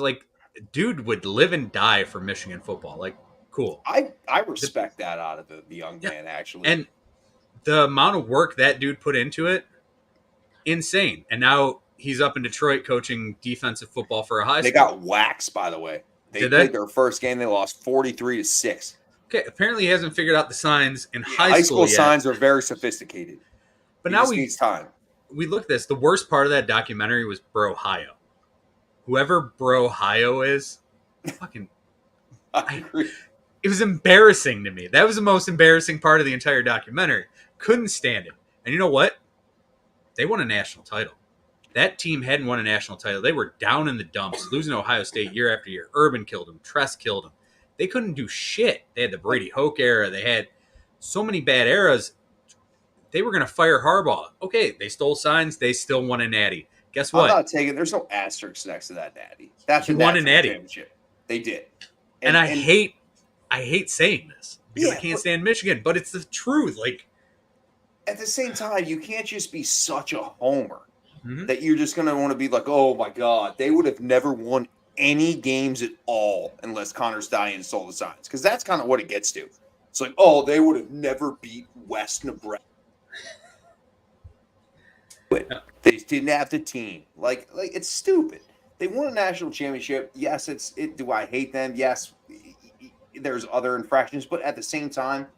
like, dude would live and die for Michigan football. Like, cool. I respect that out of the young man, actually. And the amount of work that dude put into it, insane. And now he's up in Detroit coaching defensive football for a high school. They got waxed, by the way. They played their first game. They lost 43-6. Okay, apparently he hasn't figured out the signs in high school yet. Signs are very sophisticated. But now needs time. We look at this. The worst part of that documentary was Brohio. Whoever Brohio is, fucking. I agree. It was embarrassing to me. That was the most embarrassing part of the entire documentary. Couldn't stand it. And you know what? They won a national title. That team hadn't won a national title. They were down in the dumps, losing to Ohio State year after year. Urban killed them. Tress killed them. They couldn't do shit. They had the Brady Hoke era. They had so many bad eras. They were going to fire Harbaugh. Okay, they stole signs. They still won a natty. Guess what? I'm not taking. There's no asterisks next to that natty. That's He a won a national natty. championship. They did. And I hate saying this because Yeah, I can't stand Michigan, but it's the truth. Like, at the same time, you can't just be such a homer Mhm. that you're just going to want to be like, oh my God, they would have never won any games at all unless Connor Stallion stole the signs. Because that's kind of what it gets to. It's like, oh, they would have never beat West Nebraska. But they didn't have the team. Like it's stupid. They won a national championship. Yes, do I hate them? Yes, there's other infractions, but at the same time,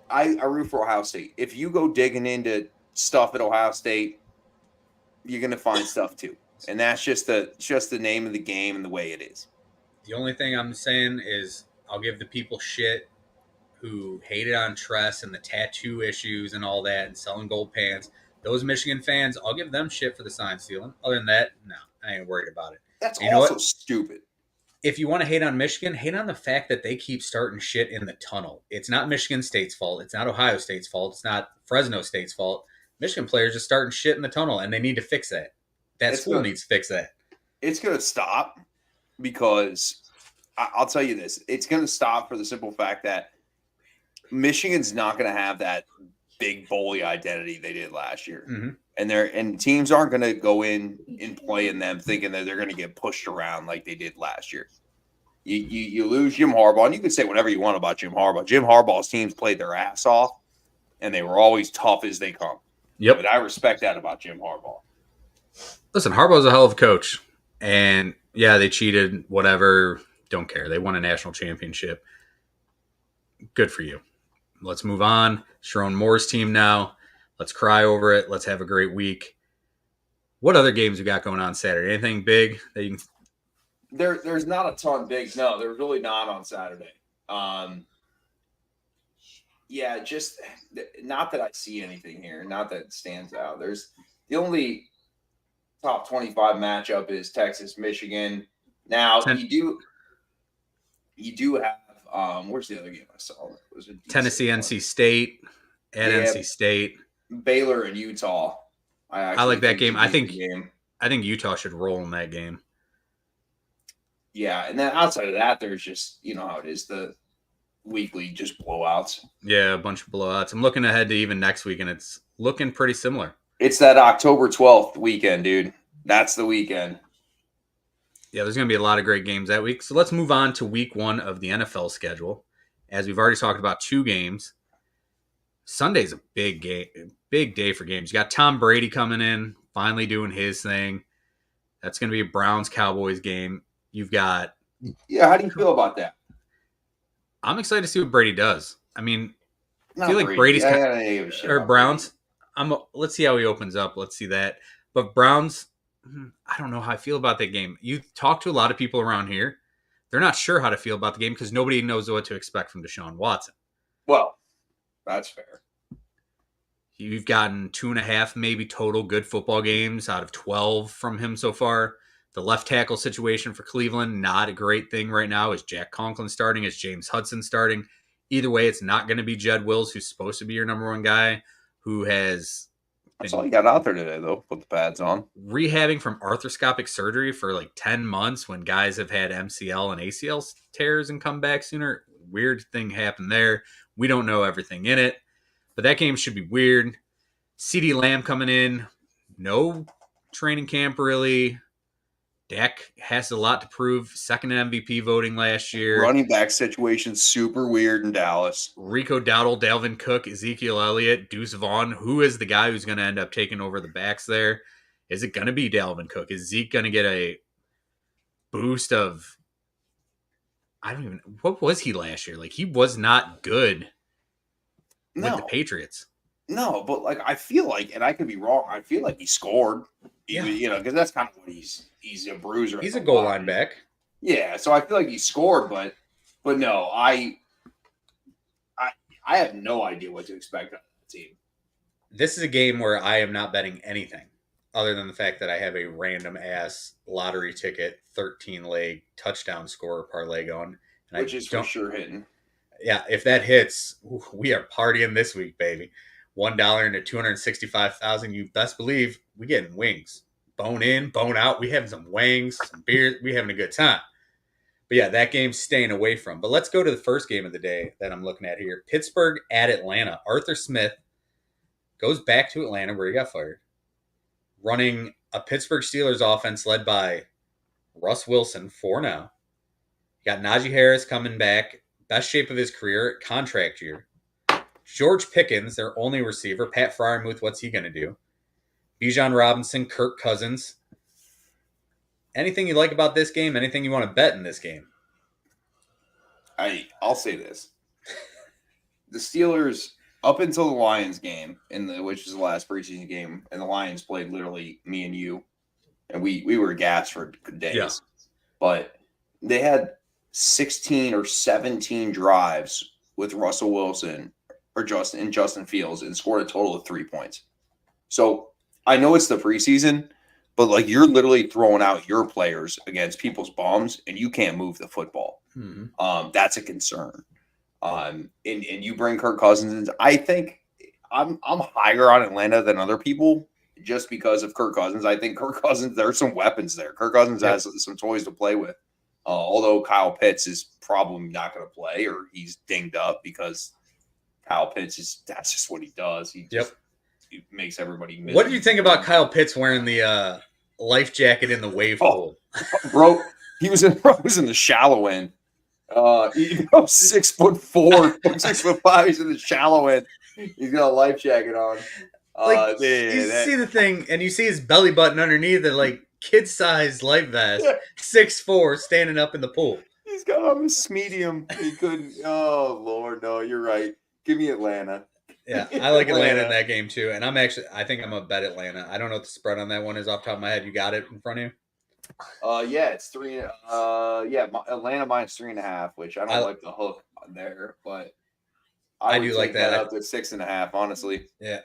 I root for Ohio State. If you go digging into stuff at Ohio State, you're gonna find stuff too, and that's just the name of the game and the way it is. The only thing I'm saying is I'll give the people shit who hated on Tress and the tattoo issues and all that and selling gold pants. Those Michigan fans, I'll give them shit for the sign stealing. Other than that, no, I ain't worried about it. That's You know also what? stupid. If you want to hate on Michigan, hate on the fact that they keep starting shit in the tunnel. It's not Michigan State's fault. It's not Ohio State's fault. It's not Fresno State's fault. Michigan players are starting shit in the tunnel, and they need to fix that. That school needs to fix that. It's gonna stop because I'll tell you this: it's gonna stop for the simple fact that Michigan's not gonna have that big bully identity they did last year. Mm-hmm. And teams aren't going to go in and play in them thinking that they're going to get pushed around like they did last year. You lose Jim Harbaugh, and you can say whatever you want about Jim Harbaugh. Jim Harbaugh's teams played their ass off, and they were always tough as they come. Yep. But I respect that about Jim Harbaugh. Listen, Harbaugh's a hell of a coach, and yeah, they cheated. Whatever, don't care. They won a national championship. Good for you. Let's move on. Sharon Moore's team now. Let's cry over it. Let's have a great week. What other games we got going on Saturday? Anything big that you can... There's not a ton big. No, there's really not on Saturday. Yeah, just not that I see anything here. Not that it stands out. There's the only top 25 matchup is Texas, Michigan. Now you do have where's the other game I saw? Was it Tennessee, NC State, at NC State. Baylor and Utah. I like that game. I think Utah should roll in that game. Yeah, and then outside of that, there's just how it is, the weekly just blowouts. Yeah, a bunch of blowouts. I'm looking ahead to even next week, and it's looking pretty similar. It's that October 12th weekend, dude. That's the weekend. Yeah, there's going to be a lot of great games that week. So let's move on to week 1 of the NFL schedule. As we've already talked about 2 games. Sunday's a big day for games. You got Tom Brady coming in, finally doing his thing. That's going to be a Browns-Cowboys game. You've got... Yeah, how do you feel about that? I'm excited to see what Brady does. I mean, I feel like Brady's... or Browns. Let's see how he opens up. Let's see that. But Browns, I don't know how I feel about that game. You talk to a lot of people around here. They're not sure how to feel about the game because nobody knows what to expect from Deshaun Watson. Well, that's fair. You've gotten 2.5 maybe total good football games out of 12 from him so far. The left tackle situation for Cleveland, not a great thing right now. Is Jack Conklin starting? Is James Hudson starting? Either way, it's not going to be Jed Wills, who's supposed to be your number 1 guy, who has... That's all you got out there today, though. Put the pads on. Rehabbing from arthroscopic surgery for like 10 months when guys have had MCL and ACL tears and come back sooner. Weird thing happened there. We don't know everything in it. But that game should be weird. CeeDee Lamb coming in. No training camp, really. Dak has a lot to prove. Second in MVP voting last year. Running back situation super weird in Dallas. Rico Dowdle, Dalvin Cook, Ezekiel Elliott, Deuce Vaughn. Who is the guy who's going to end up taking over the backs there? Is it going to be Dalvin Cook? Is Zeke going to get a boost of... What was he last year? Like, he was not good with the Patriots. No, but like I feel like, and I could be wrong, I feel like he scored. Yeah. Because that's kind of what he's a bruiser. He's a goal line back. Yeah, so I feel like he scored, but no, I I have no idea what to expect of the team. This is a game where I am not betting anything other than the fact that I have a random ass lottery ticket, 13 leg touchdown scorer parlay going. And I Which is for don't, sure hitting. yeah, if that hits, we are partying this week, baby. $1 into 265,000. You best believe we getting wings. Bone in, bone out. We having some wings, some beer. We having a good time. But yeah, that game's staying away from. But let's go to the first game of the day that I'm looking at here. Pittsburgh at Atlanta. Arthur Smith goes back to Atlanta where he got fired, running a Pittsburgh Steelers offense led by Russ Wilson for now. You got Najee Harris coming back, best shape of his career, contract year. George Pickens, their only receiver. Pat Fryermuth, what's he going to do? Bijan Robinson, Kirk Cousins. Anything you like about this game? Anything you want to bet in this game? I'll say this: the Steelers, up until the Lions game, which was the last preseason game, and the Lions played literally me and you, and we were gassed for days. Yeah. But they had 16 or 17 drives with Russell Wilson or Justin Fields and scored a total of 3 points. So I know it's the preseason, but like you're literally throwing out your players against people's bums, and you can't move the football. Mm-hmm. That's a concern. And you bring Kirk Cousins in. I think I'm higher on Atlanta than other people just because of Kirk Cousins. I think Kirk Cousins, there's some weapons there. Kirk Cousins has some toys to play with. Although Kyle Pitts is probably not going to play, or he's dinged up because Kyle Pitts that's just what he does. He makes everybody miserable. What did you think about Kyle Pitts wearing the life jacket in the wave pool? Bro, he was in the shallow end. 6'4", 6'5". He's in the shallow end. He's got a life jacket on. See the thing, and you see his belly button underneath it, like kid-sized life vest. 6'4", standing up in the pool. He's got on this medium. He couldn't. Oh Lord, no, you're right. Give me Atlanta. Yeah, I like Atlanta in that game too, and I think I'm gonna bet Atlanta. I don't know what the spread on that one is off the top of my head. You got it in front of you? Yeah, it's 3. Atlanta minus 3.5, which I don't like the hook on there, but I do like that up to 6.5. Honestly, yeah,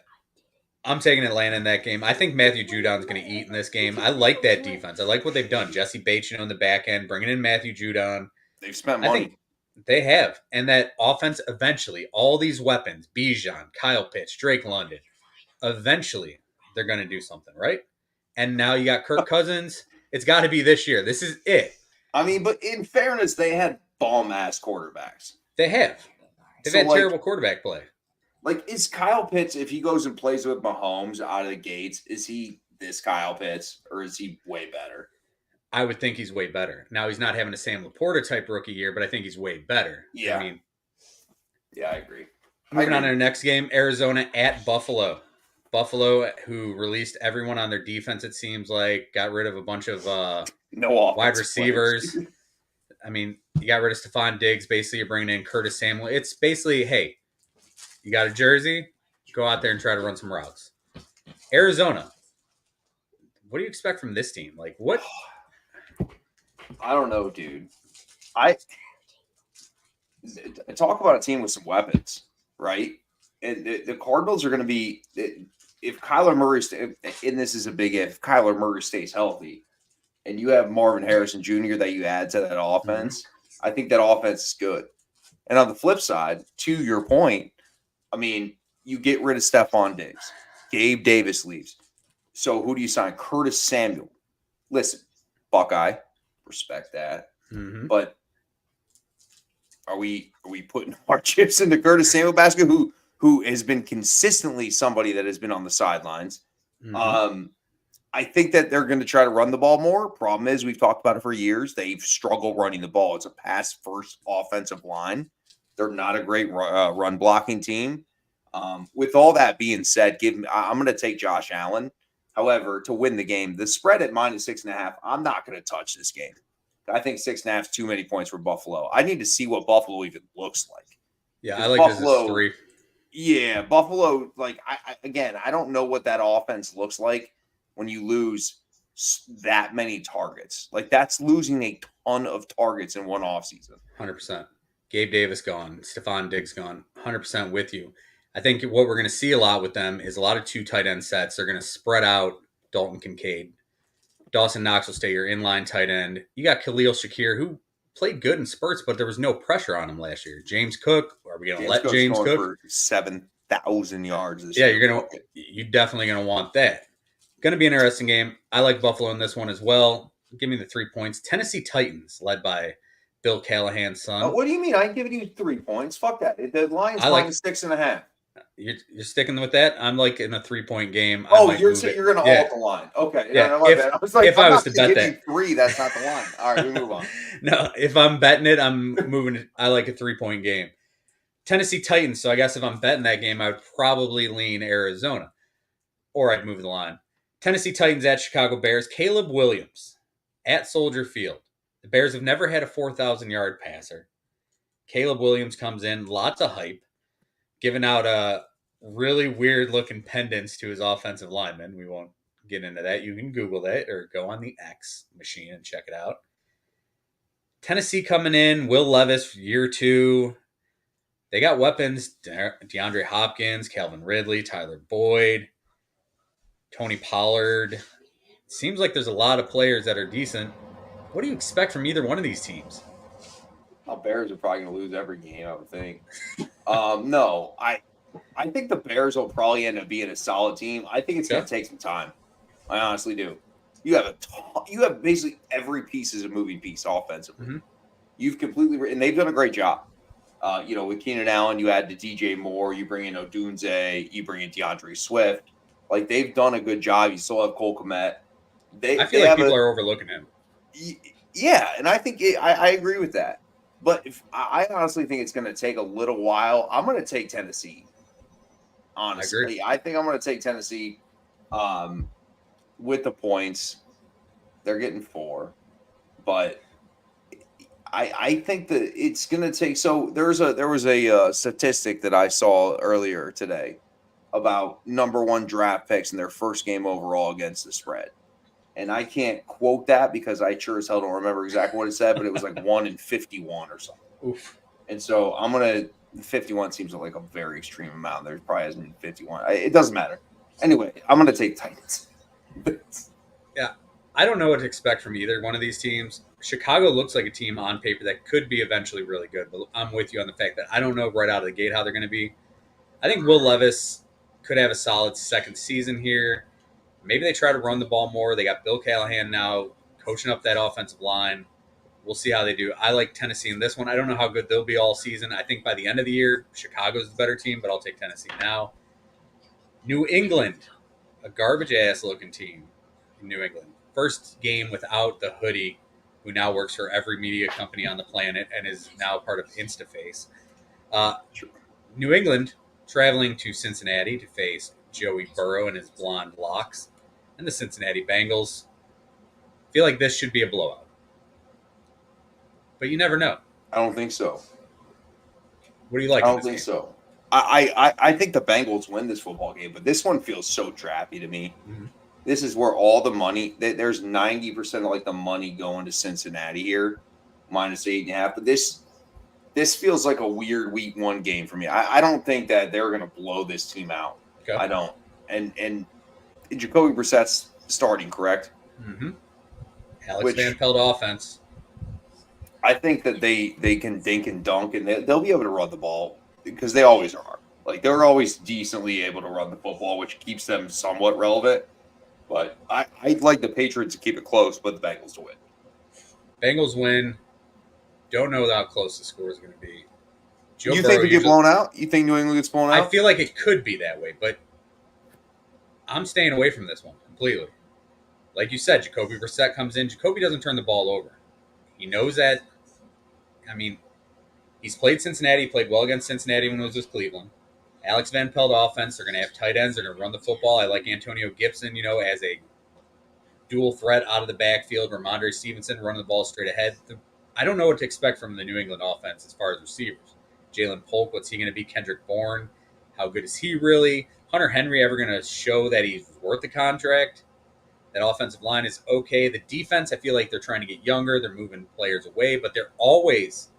I'm taking Atlanta in that game. I think Matthew Judon's going to eat in this game. I like that defense. I like what they've done. Jesse Bates, in the back end, bringing in Matthew Judon. They've spent money. I think they have, and that offense eventually, all these weapons, Bijan, Kyle Pitts, Drake London, eventually they're going to do something, right? And now you got Kirk Cousins. It's got to be this year. This is it. I mean, but in fairness, they had bomb-ass quarterbacks. They have. They've had terrible quarterback play. Like, is Kyle Pitts, if he goes and plays with Mahomes out of the gates, is he this Kyle Pitts, or is he way better? I would think he's way better. Now, he's not having a Sam Laporta type rookie year, but I think he's way better. Yeah. I agree. Moving on to our next game, Arizona at Buffalo. Buffalo, who released everyone on their defense, it seems like, got rid of a bunch of wide receivers. I mean, you got rid of Stephon Diggs. Basically, you're bringing in Curtis Samuel. It's basically, hey, you got a jersey, go out there and try to run some routes. Arizona, what do you expect from this team? Like, what? I don't know, dude. I talk about a team with some weapons, right? And the Cardinals are going to be, if Kyler Murray, and this is a big if Kyler Murray stays healthy, and you have Marvin Harrison Jr. that you add to that offense, I think that offense is good. And on the flip side, to your point, I mean, you get rid of Stephon Diggs. Gabe Davis leaves. So who do you sign? Curtis Samuel. Listen, Buckeye, respect that. Mm-hmm. But are we putting our chips into Curtis Samuel basket, who has been consistently somebody that has been on the sidelines? Mm-hmm. I think that they're going to try to run the ball more. Problem is, we've talked about it for years. They've struggled running the ball. It's a pass-first offensive line. They're not a great run blocking team. With all that being said, I'm going to take Josh Allen. However, to win the game, the spread at minus 6.5, I'm not going to touch this game. I think 6.5 is too many points for Buffalo. I need to see what Buffalo even looks like. Yeah, I like Buffalo, this as 3. Yeah, Buffalo, like, I don't know what that offense looks like when you lose that many targets. Like, that's losing a ton of targets in one offseason. 100%. Gabe Davis gone. Stephon Diggs gone. 100% with you. I think what we're going to see a lot with them is a lot of 2 tight end sets. They're going to spread out Dalton Kincaid. Dawson Knox will stay your inline tight end. You got Khalil Shakir, who played good in spurts, but there was no pressure on him last year. James Cook, are we going to let James Cook for 7,000 yards this year? Yeah, you're definitely going to want that. Going to be an interesting game. I like Buffalo in this one as well. Give me the 3 points. Tennessee Titans, led by Bill Callahan's son. What do you mean? I ain't giving you 3 points. Fuck that. The line's minus 6.5. You're sticking with that? I'm like in a 3-point game. You're going to alt the line. Okay. Yeah. No, my bad. I was like, if I was to bet that. You 3, that's not the line. All right, we move on. No, if I'm betting it, I'm moving it. I like a 3-point game. Tennessee Titans. So I guess if I'm betting that game, I would probably lean Arizona. Or I'd move the line. Tennessee Titans at Chicago Bears. Caleb Williams at Soldier Field. The Bears have never had a 4,000-yard passer. Caleb Williams comes in, lots of hype, giving out a really weird-looking pendants to his offensive lineman. We won't get into that. You can Google that or go on the X machine and check it out. Tennessee coming in, Will Levis, year 2. They got weapons, DeAndre Hopkins, Calvin Ridley, Tyler Boyd, Tony Pollard. It seems like there's a lot of players that are decent. What do you expect from either one of these teams? Bears are probably going to lose every game, I would think. No, I think the Bears will probably end up being a solid team. I think it's going to take some time. I honestly do. You have basically every piece is a moving piece offensively. Mm-hmm. You've completely and they've done a great job. With Keenan Allen, you add to DJ Moore, you bring in Odunze, you bring in DeAndre Swift. Like, they've done a good job. You still have Cole Kmet. I feel like people are overlooking him. Yeah, and I think I agree with that. But I honestly think it's going to take a little while. I'm going to take Tennessee. Honestly, I think I'm going to take Tennessee with the points. They're getting 4, but I think that it's going to take. So there was a statistic that I saw earlier today about number 1 draft picks in their first game overall against the spread. And I can't quote that because I sure as hell don't remember exactly what it said, but it was like 1 in 51 or something. Oof. And so 51 seems like a very extreme amount. There probably hasn't been 51. It doesn't matter. Anyway, I'm going to take Titans. Yeah, I don't know what to expect from either one of these teams. Chicago looks like a team on paper that could be eventually really good, but I'm with you on the fact that I don't know right out of the gate how they're going to be. I think Will Levis could have a solid second season here. Maybe they try to run the ball more. They got Bill Callahan now coaching up that offensive line. We'll see how they do. I like Tennessee in this one. I don't know how good they'll be all season. I think by the end of the year, Chicago's the better team, but I'll take Tennessee now. New England, a garbage-ass looking team in New England. First game without the hoodie, who now works for every media company on the planet and is now part of InstaFace. New England traveling to Cincinnati to face Joey Burrow and his blonde locks and the Cincinnati Bengals. I feel like this should be a blowout. But you never know. I don't think so. What do you like? I don't think so. I think the Bengals win this football game, but this one feels so trappy to me. Mm-hmm. This is where all the money, there's 90% of like the money going to Cincinnati here, minus 8.5. But this feels like a weird week 1 game for me. I don't think that they're going to blow this team out. Okay. I don't. And Jacoby Brissett's starting, correct? Mm-hmm. Alex Van Pelt offense. I think that they can dink and dunk, and they'll be able to run the ball because they always are. Like, they're always decently able to run the football, which keeps them somewhat relevant. But I'd like the Patriots to keep it close, but the Bengals to win. Bengals win. Don't know how close the score is going to be. You think they get blown out? You think New England gets blown out? I feel like it could be that way, but I'm staying away from this one completely. Like you said, Jacoby Brissett comes in. Jacoby doesn't turn the ball over. He knows that. I mean, he's played Cincinnati. He played well against Cincinnati when it was with Cleveland. Alex Van Pelt offense. They're going to have tight ends. They're going to run the football. I like Antonio Gibson, as a dual threat out of the backfield. Ramondre Stevenson running the ball straight ahead. I don't know what to expect from the New England offense as far as receivers. Jalen Polk, what's he going to be? Kendrick Bourne, how good is he really? Hunter Henry ever going to show that he's worth the contract? That offensive line is okay. The defense, I feel like they're trying to get younger. They're moving players away, but they're always,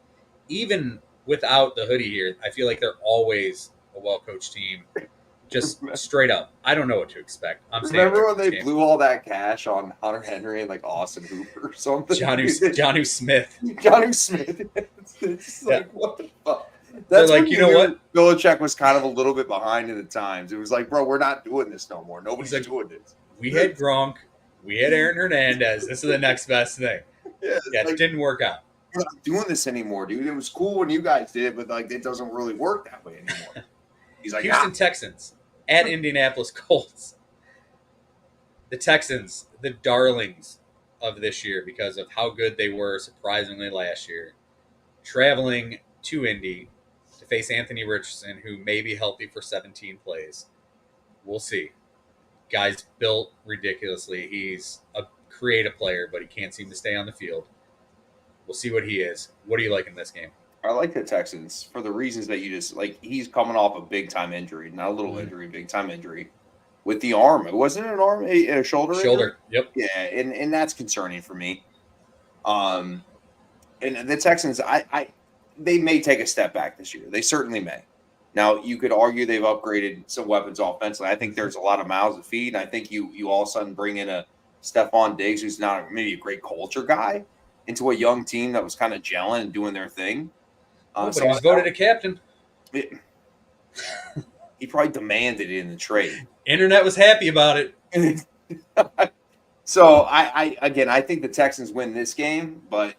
even without the hoodie here, I feel like they're always a well-coached team. Just straight up. I don't know what to expect. I'm staying Remember away when from this they game. blew all that cash on Hunter Henry and like Austin Hooper or something? Johnny Smith. Johnny Smith. It's like, what the fuck? They're That's like, when you know what? Belichick was kind of a little bit behind in the times. It was like, bro, we're not doing this no more. Nobody's He's like, doing this. We had Gronk. We had Aaron Hernandez. This is the next best thing. Yeah, It like, didn't work out. we're not doing this anymore, dude. It was cool when you guys did it, but like it doesn't really work that way anymore. He's like, Houston Texans at Indianapolis Colts. The Texans, the darlings of this year because of how good they were surprisingly last year, traveling to Indy to face Anthony Richardson, who may be healthy for 17 plays. We'll see. Guy's built ridiculously. He's a creative player, but he can't seem to stay on the field. We'll see what he is. What do you like in this game? I like the Texans for the reasons that you just like. He's coming off a big time injury, not a little injury, big time injury with the arm. It wasn't an arm, a shoulder. Shoulder. Injury? Yep. Yeah, and that's concerning for me. And the Texans, they may take a step back this year. They certainly may. Now you could argue they've upgraded some weapons offensively. I think there's a lot of mouths to feed. And I think you all of a sudden bring in a Stephon Diggs, who's not maybe a great culture guy, into a young team that was kind of gelling and doing their thing. But he was voted a captain. He probably demanded it in the trade. Internet was happy about it. So I think the Texans win this game, but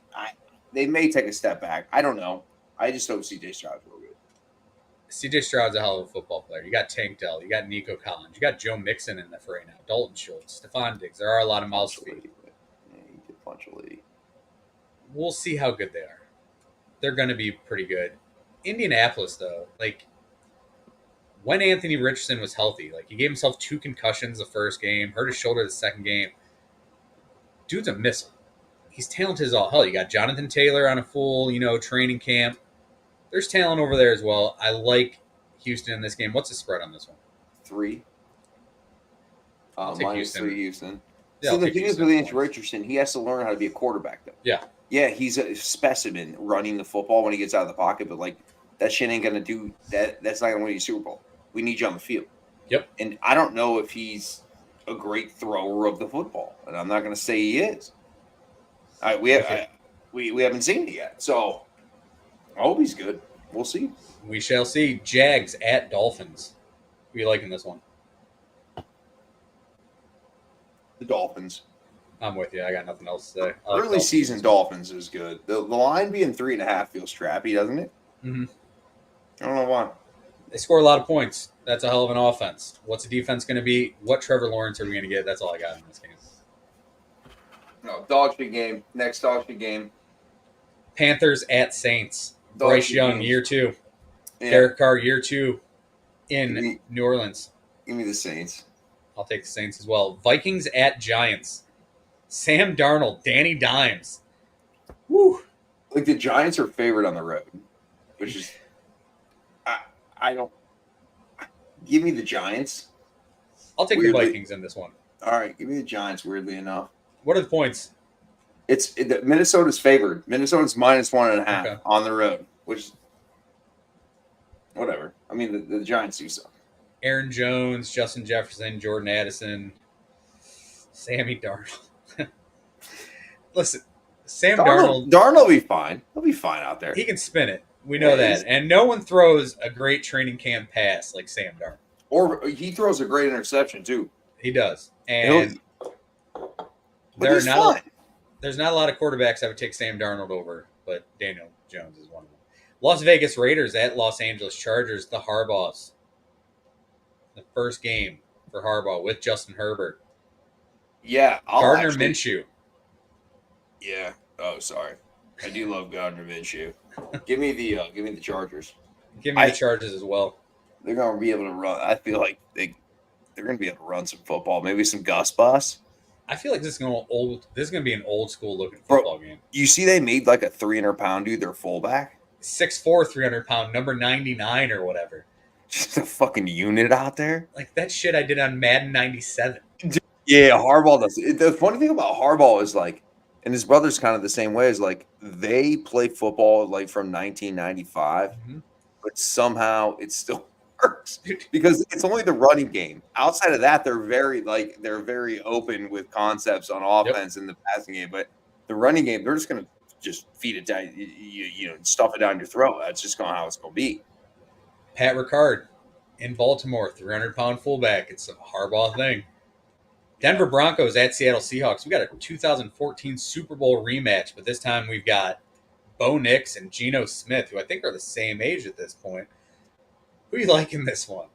they may take a step back. I don't know. I just don't see C.J. Stroud real good. C.J. Stroud's a hell of a football player. You got Tank Dell. You got Nico Collins. You got Joe Mixon in the fray now. Dalton Schultz. Stephon Diggs. There are a lot of mouths to feed. Yeah, he could punch a lady. We'll see how good they are. They're going to be pretty good. Indianapolis, though, like when Anthony Richardson was healthy, like he gave himself 2 concussions the first game, hurt his shoulder the second game. Dude's a missile. He's talented as all hell. You got Jonathan Taylor on a full, training camp. There's talent over there as well. I like Houston in this game. What's the spread on this one? 3. Minus Houston. 3 Houston. Yeah, So I'll the take thing is Houston. with Anthony Richardson, he has to learn how to be a quarterback, though. Yeah. Yeah, he's a specimen running the football when he gets out of the pocket, but like that shit ain't gonna do that. That's not gonna win you a Super Bowl. We need you on the field. Yep. And I don't know if he's a great thrower of the football, and I'm not gonna say he is. We haven't seen it yet, so I hope he's good. We'll see. We shall see. Jags at Dolphins. Who you liking this one? The Dolphins. I'm with you. I got nothing else to say. I like Early Dolphins. season Dolphins is good. The line being 3.5 feels trappy, doesn't it? Mhm. I don't know why. They score a lot of points. That's a hell of an offense. What's the defense going to be? What Trevor Lawrence are we going to get? That's all I got in this game. No, dog shit game. Next dog shit game. Panthers at Saints. Dog Bryce shit Young, game. year 2. Yeah, Derek Carr, year 2 in Give me- New Orleans. give me the Saints. I'll take the Saints as well. Vikings at Giants. Sam Darnold, Danny Dimes. Woo. Like the Giants are favored on the road, which is I don't give me the Giants. I'll take Weirdly- the Vikings in this one. All right, give me the Giants. Weirdly enough, What are the points? Minnesota's favored. Minnesota's minus 1.5 Okay. on the road, which whatever. I mean, the Giants do so. Aaron Jones, Justin Jefferson, Jordan Addison, Sammy Darnold. Listen, Sam Darnold, Darnold will be fine. He'll be fine out there. he can spin it. We know Yeah, he's- that. And no one throws a great training camp pass like Sam Darnold. Or he throws a great interception too. He does. And But there are he's not, fine. there's not a lot of quarterbacks that would take Sam Darnold over, but Daniel Jones is one of them. Las Vegas Raiders at Los Angeles Chargers, the Harbaughs. The first game for Harbaugh with Justin Herbert. Yeah, Gardner Minshew. Yeah. Oh, sorry. I do love Gardner Minshew. Give me the Chargers. Give me the Chargers as well. They're gonna be able to run. I feel like they're gonna be able to run some football. Maybe some Gus Bus. I feel like this is gonna be an old school looking Bro. football game. You see, they made like a 300-pound dude their fullback. 6'4", 300-pound, number 99 or whatever. Just a fucking unit out there. Like that shit I did on Madden 97. Yeah, Harbaugh does. The funny thing about Harbaugh is like, and his brother's kind of the same way. Is like they play football like from 1995, Mhm. but somehow it still works because it's only the running game. Outside of that, they're very open with concepts on Yep. offense in the passing game. But the running game, they're just gonna just feed it down, stuff it down your throat. That's just going how it's gonna be. Pat Ricard in Baltimore, 300-pound fullback. It's a Harbaugh thing. Denver Broncos at Seattle Seahawks. We got a 2014 Super Bowl rematch, but this time we've got Bo Nix and Geno Smith, who I think are the same age at this point. Who you like in this one?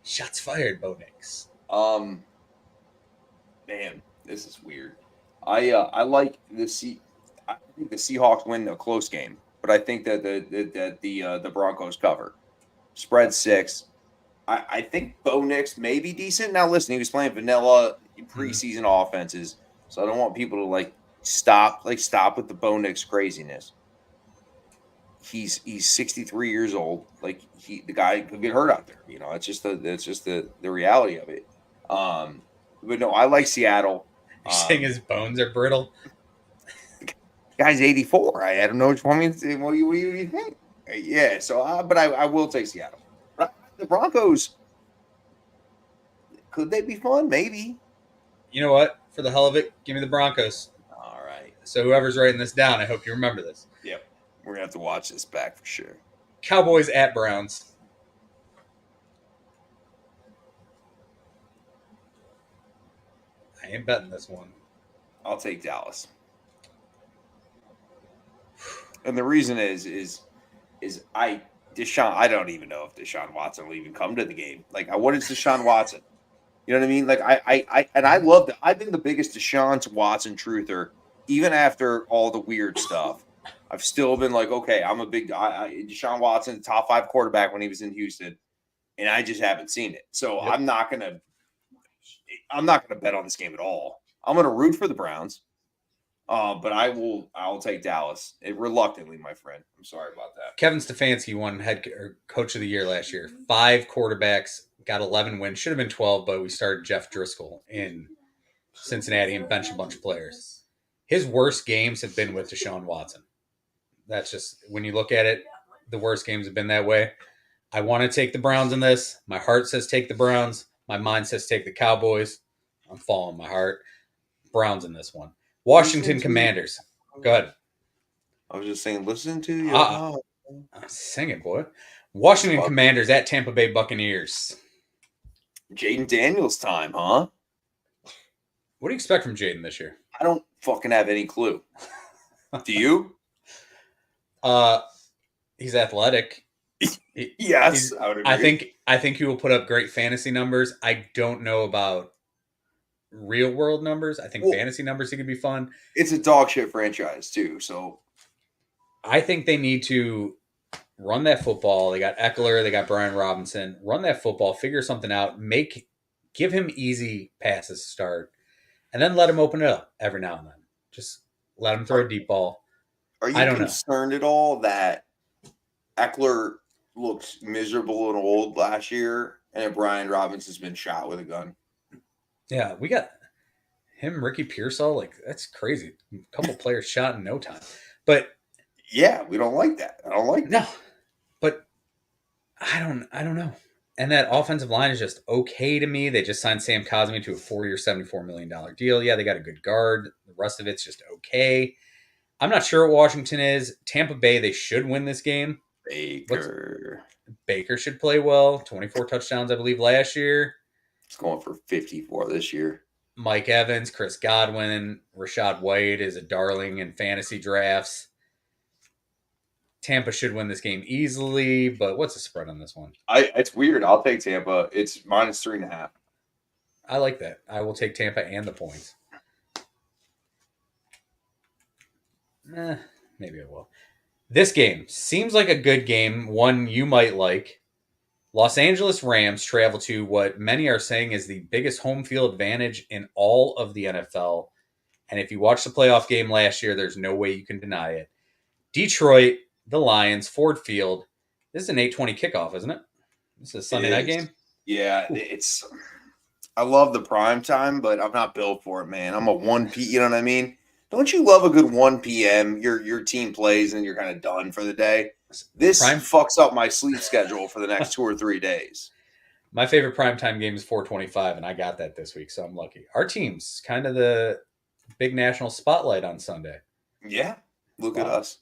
Shots fired, Bo Nix. Man, this is weird. I like I think the Seahawks win a close game, but I think that the Broncos cover. Spread 6. I think Bo Nix may be decent. Now listen, he was playing vanilla preseason offenses, so I don't want people to stop with the Bo Nix craziness. He's 63 years old. The guy could get hurt out there. It's just the reality of it. But no, I like Seattle. You're saying his bones are brittle? Guy's 84. I don't know which one. What do you think? Yeah. So, but I will take Seattle. The Broncos, could they be fun? Maybe. You know what? For the hell of it, give me the Broncos. All right. So whoever's writing this down, I hope you remember this. Yep. We're gonna have to watch this back for sure. Cowboys at Browns. I ain't betting this one. I'll take Dallas. And the reason is Deshaun. I don't even know if Deshaun Watson will even come to the game. What is Deshaun Watson? You know what I mean? I love that. I've been the biggest Deshaun Watson truther, even after all the weird stuff. I've still been like, okay, I'm a big Deshaun Watson, top 5 quarterback when he was in Houston, and I just haven't seen it. So Yep. I'm not gonna bet on this game at all. I'm gonna root for the Browns. But I'll take Dallas. Reluctantly, my friend. I'm sorry about that. Kevin Stefanski won coach of the year last year. 5 quarterbacks, got 11 wins. Should have been 12, but we started Jeff Driscoll in Cincinnati and benched a bunch of players. His worst games have been with Deshaun Watson. That's just, when you look at it, the worst games have been that way. I want to take the Browns in this. My heart says take the Browns. My mind says take the Cowboys. I'm following my heart. Browns in this one. Washington Commanders. Go ahead. I was just saying, listen to you. Sing it, boy. Washington Commanders at Tampa Bay Buccaneers. Jaden Daniels time, huh? What do you expect from Jaden this year? I don't fucking have any clue. Do you? He's athletic. Yes, I would agree. I think he will put up great fantasy numbers. I don't know about real world numbers. I think fantasy numbers, he could be fun. It's a dog shit franchise too, so I think they need to run that football. They got Eckler, they got Brian Robinson. Run that football, figure something out, give him easy passes to start, and then let him open it up every now and then. Just let him throw a deep ball. Are you concerned at all that Eckler looks miserable and old last year, and Brian Robinson's been shot with a gun? Yeah, we got him, Ricky Pearsall. That's crazy. A couple players shot in no time. But yeah, we don't like that. I don't like that. No, but I don't know. And that offensive line is just okay to me. They just signed Sam Cosmi to a 4-year, $74 million deal. Yeah, they got a good guard. The rest of it's just okay. I'm not sure what Washington is. Tampa Bay, they should win this game. Baker should play well. 24 touchdowns, I believe, last year. It's going for 54 this year. Mike Evans, Chris Godwin, Rashad White is a darling in fantasy drafts. Tampa should win this game easily, but what's the spread on this one? It's weird. I'll take Tampa. It's -3.5. I like that. I will take Tampa and the points. Maybe I will. This game seems like a good game, one you might like. Los Angeles Rams travel to what many are saying is the biggest home field advantage in all of the NFL. And if you watched the playoff game last year, there's no way you can deny it. Detroit, the Lions, Ford Field. This is an 8:20 kickoff, isn't it? This is a Sunday night game? Yeah, I love the prime time, but I'm not built for it, man. I'm a 1 p. You know what I mean? Don't you love a good 1 p.m.? Your team plays and you're kind of done for the day. This fucks up my sleep schedule for the next 2 or 3 days. My favorite primetime game is 4:25, and I got that this week, so I'm lucky. Our team's kind of the big national spotlight on Sunday. Yeah, look at us.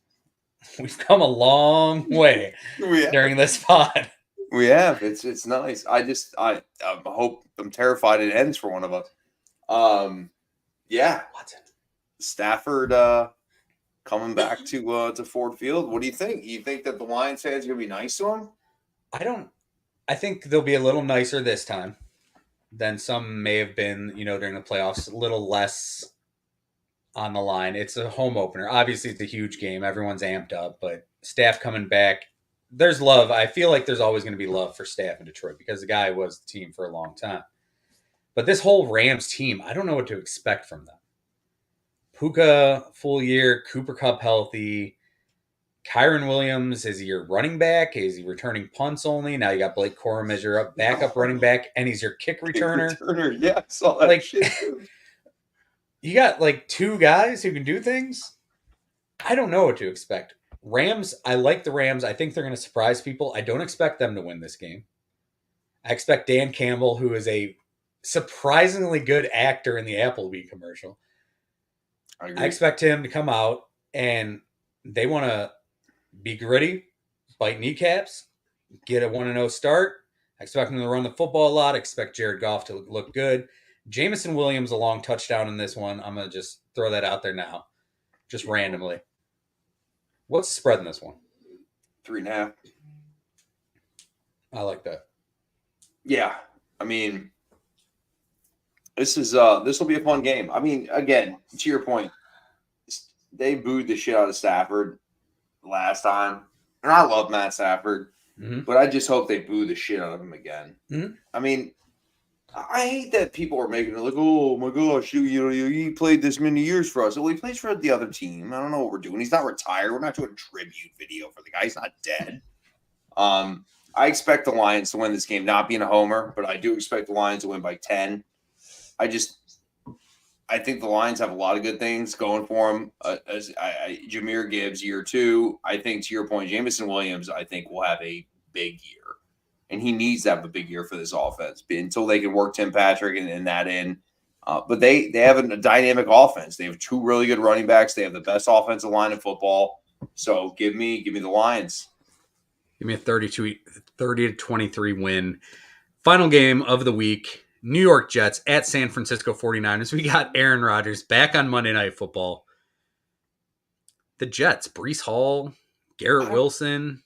We've come a long way during this pod. We have. It's nice. I hope I'm terrified it ends for one of us. Yeah. Watson. Stafford coming back to Ford Field. What do you think? You think that the Lions fans are gonna be nice to him? I think they'll be a little nicer this time than some may have been, during the playoffs. A little less on the line. It's a home opener. Obviously, it's a huge game. Everyone's amped up, but Staff coming back, there's love. I feel like there's always going to be love for Staff in Detroit because the guy was the team for a long time. But this whole Rams team, I don't know what to expect from them. Puka, full year. Cooper Kupp healthy. Kyron Williams, is he your running back? Is he returning punts only? Now you got Blake Corum as your backup running back, and he's your kick returner. Yeah, I saw that shit. You got two guys who can do things. I don't know what to expect. Rams, I like the Rams. I think they're going to surprise people. I don't expect them to win this game. I expect Dan Campbell, who is a surprisingly good actor in the Applebee commercial. I expect him to come out, and they want to be gritty, bite kneecaps, get a 1-0 start. I expect them to run the football a lot. I expect Jared Goff to look good. Jameson Williams, a long touchdown in this one. I'm going to just throw that out there now, just randomly. What's the spread in this one? 3.5. I like that. Yeah. I mean, this will be a fun game. I mean, again, to your point, they booed the shit out of Stafford last time. And I love Matt Stafford, but I just hope they boo the shit out of him again. Mm-hmm. I mean, I hate that people are making it like, oh my gosh, he played this many years for us. Well, he plays for the other team. I don't know what we're doing. He's not retired. We're not doing a tribute video for the guy. He's not dead. I expect the Lions to win this game, not being a homer, but I do expect the Lions to win by 10. I think the Lions have a lot of good things going for them. Jahmyr Gibbs, year 2. I think, to your point, Jameson Williams, I think, will have a big year. And he needs to have a big year for this offense until they can work Tim Patrick and that in. But they have a dynamic offense. They have 2 really good running backs. They have the best offensive line in football. So give me the Lions. Give me a 30-23 win. Final game of the week. New York Jets at San Francisco 49ers. We got Aaron Rodgers back on Monday Night Football. The Jets, Breece Hall, Garrett Wilson,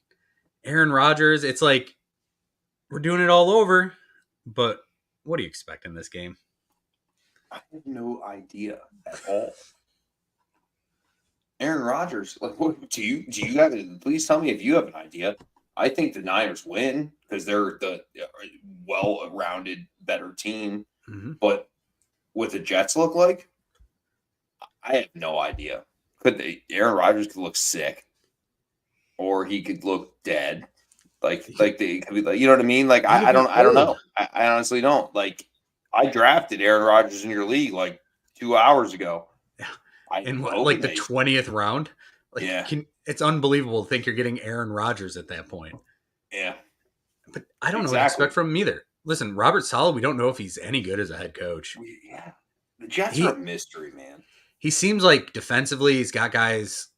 Aaron Rodgers. It's like we're doing it all over, but what do you expect in this game? I have no idea at all. Aaron Rodgers, what do you have? Please tell me if you have an idea. I think the Niners win because they're the well-rounded, better team. Mm-hmm. But what the Jets look like, I have no idea. Aaron Rodgers could look sick, or he could look dead. Like they could be like, you know what I mean? Like I don't know. I honestly don't. Like I drafted Aaron Rodgers in your league like 2 hours ago. Yeah. In like the 20th round. Like, yeah. It's unbelievable to think you're getting Aaron Rodgers at that point. Yeah. But I don't know what to expect from him either. Listen, Robert Saleh, we don't know if he's any good as a head coach. Yeah. The Jets are a mystery, man. He seems like defensively, he's got guys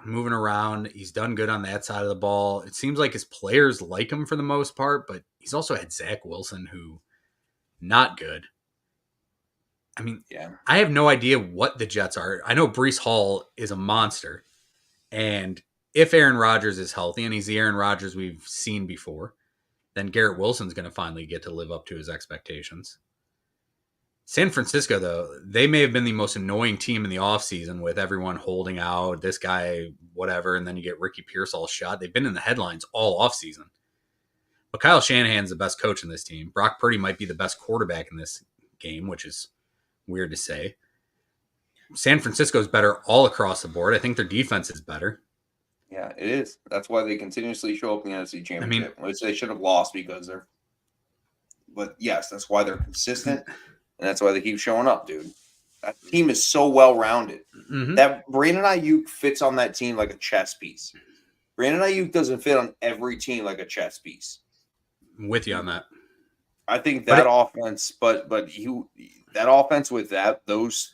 moving around. He's done good on that side of the ball. It seems like his players like him for the most part, but he's also had Zach Wilson, who not good. I mean, yeah. I have no idea what the Jets are. I know Breece Hall is a monster. And if Aaron Rodgers is healthy, and he's the Aaron Rodgers we've seen before, then Garrett Wilson's going to finally get to live up to his expectations. San Francisco, though, they may have been the most annoying team in the offseason with everyone holding out, this guy, whatever, and then you get Ricky Pearsall shot. They've been in the headlines all offseason. But Kyle Shanahan's the best coach in this team. Brock Purdy might be the best quarterback in this game, which is weird to say. San Francisco's better all across the board. I think their defense is better. Yeah, it is. That's why they continuously show up in the NFC Championship, which they should have lost because But yes, that's why they're consistent, and that's why they keep showing up, dude. That team is so well rounded. Mm-hmm. That Brandon Ayuk fits on that team like a chess piece. Brandon Ayuk doesn't fit on every team like a chess piece. I'm with you on that. I think that offense, but that offense with those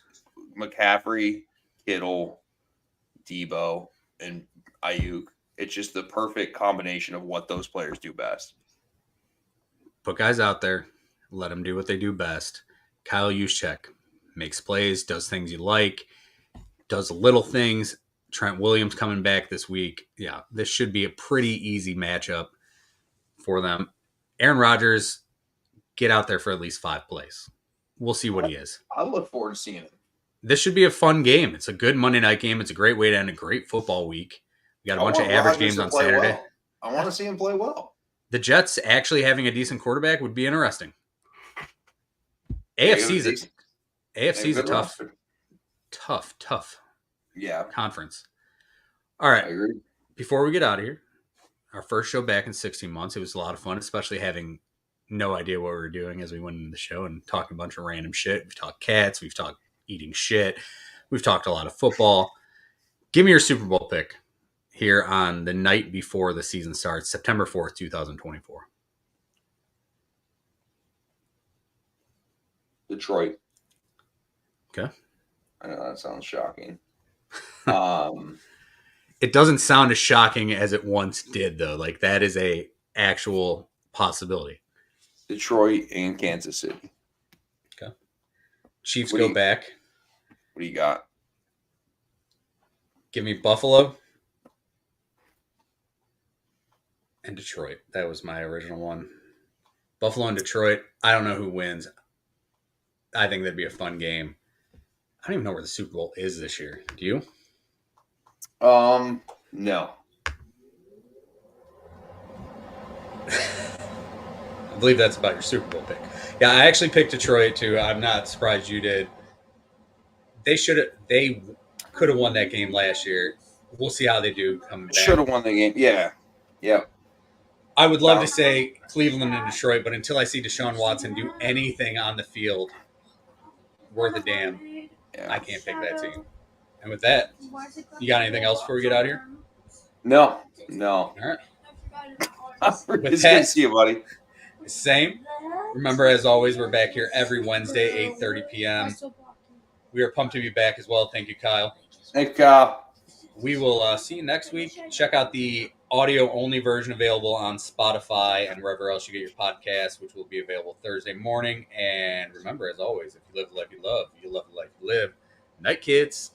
McCaffrey, Kittle, Debo, and Ayuk, it's just the perfect combination of what those players do best. Put guys out there, let them do what they do best. Kyle Juszczyk makes plays, does things you like, does little things. Trent Williams coming back this week. Yeah, this should be a pretty easy matchup for them. Aaron Rodgers, get out there for at least 5 plays. We'll see what he is. I look forward to seeing him. This should be a fun game. It's a good Monday night game. It's a great way to end a great football week. We got a bunch of average games on Saturday. Well. I want to see him play well. The Jets actually having a decent quarterback would be interesting. AFC's a tough conference. All right. I agree. Before we get out of here, our first show back in 16 months. It was a lot of fun, especially having no idea what we were doing as we went into the show and talking a bunch of random shit. We've talked cats. We've talked eating shit. We've talked a lot of football. Give me your Super Bowl pick here on the night before the season starts, September 4th, 2024. Detroit. Okay. I know that sounds shocking. It doesn't sound as shocking as it once did, though. Like, that is a actual possibility. Detroit and Kansas City. Okay. Chiefs go back. What do you got? Give me Buffalo and Detroit. That was my original one. Buffalo and Detroit. I don't know who wins. I think that'd be a fun game. I don't even know where the Super Bowl is this year. Do you? No. I believe that's about your Super Bowl pick. Yeah, I actually picked Detroit too. I'm not surprised you did. They could have won that game last year. We'll see how they do coming back. Should have won the game. Yeah. I would love to say Cleveland and Detroit, but until I see Deshaun Watson do anything on the field worth a damn, I can't pick that team. And with that, you got anything else before we get out of here? No. All right. It's good to see you, buddy. Same. Remember, as always, we're back here every Wednesday, 8:30 p.m. We are pumped to be back as well. Thank you, Kyle. Thanks, Kyle. We will see you next week. Check out the audio-only version available on Spotify and wherever else you get your podcast, which will be available Thursday morning. And remember, as always, if you live the life you love the life you live. Night, kids.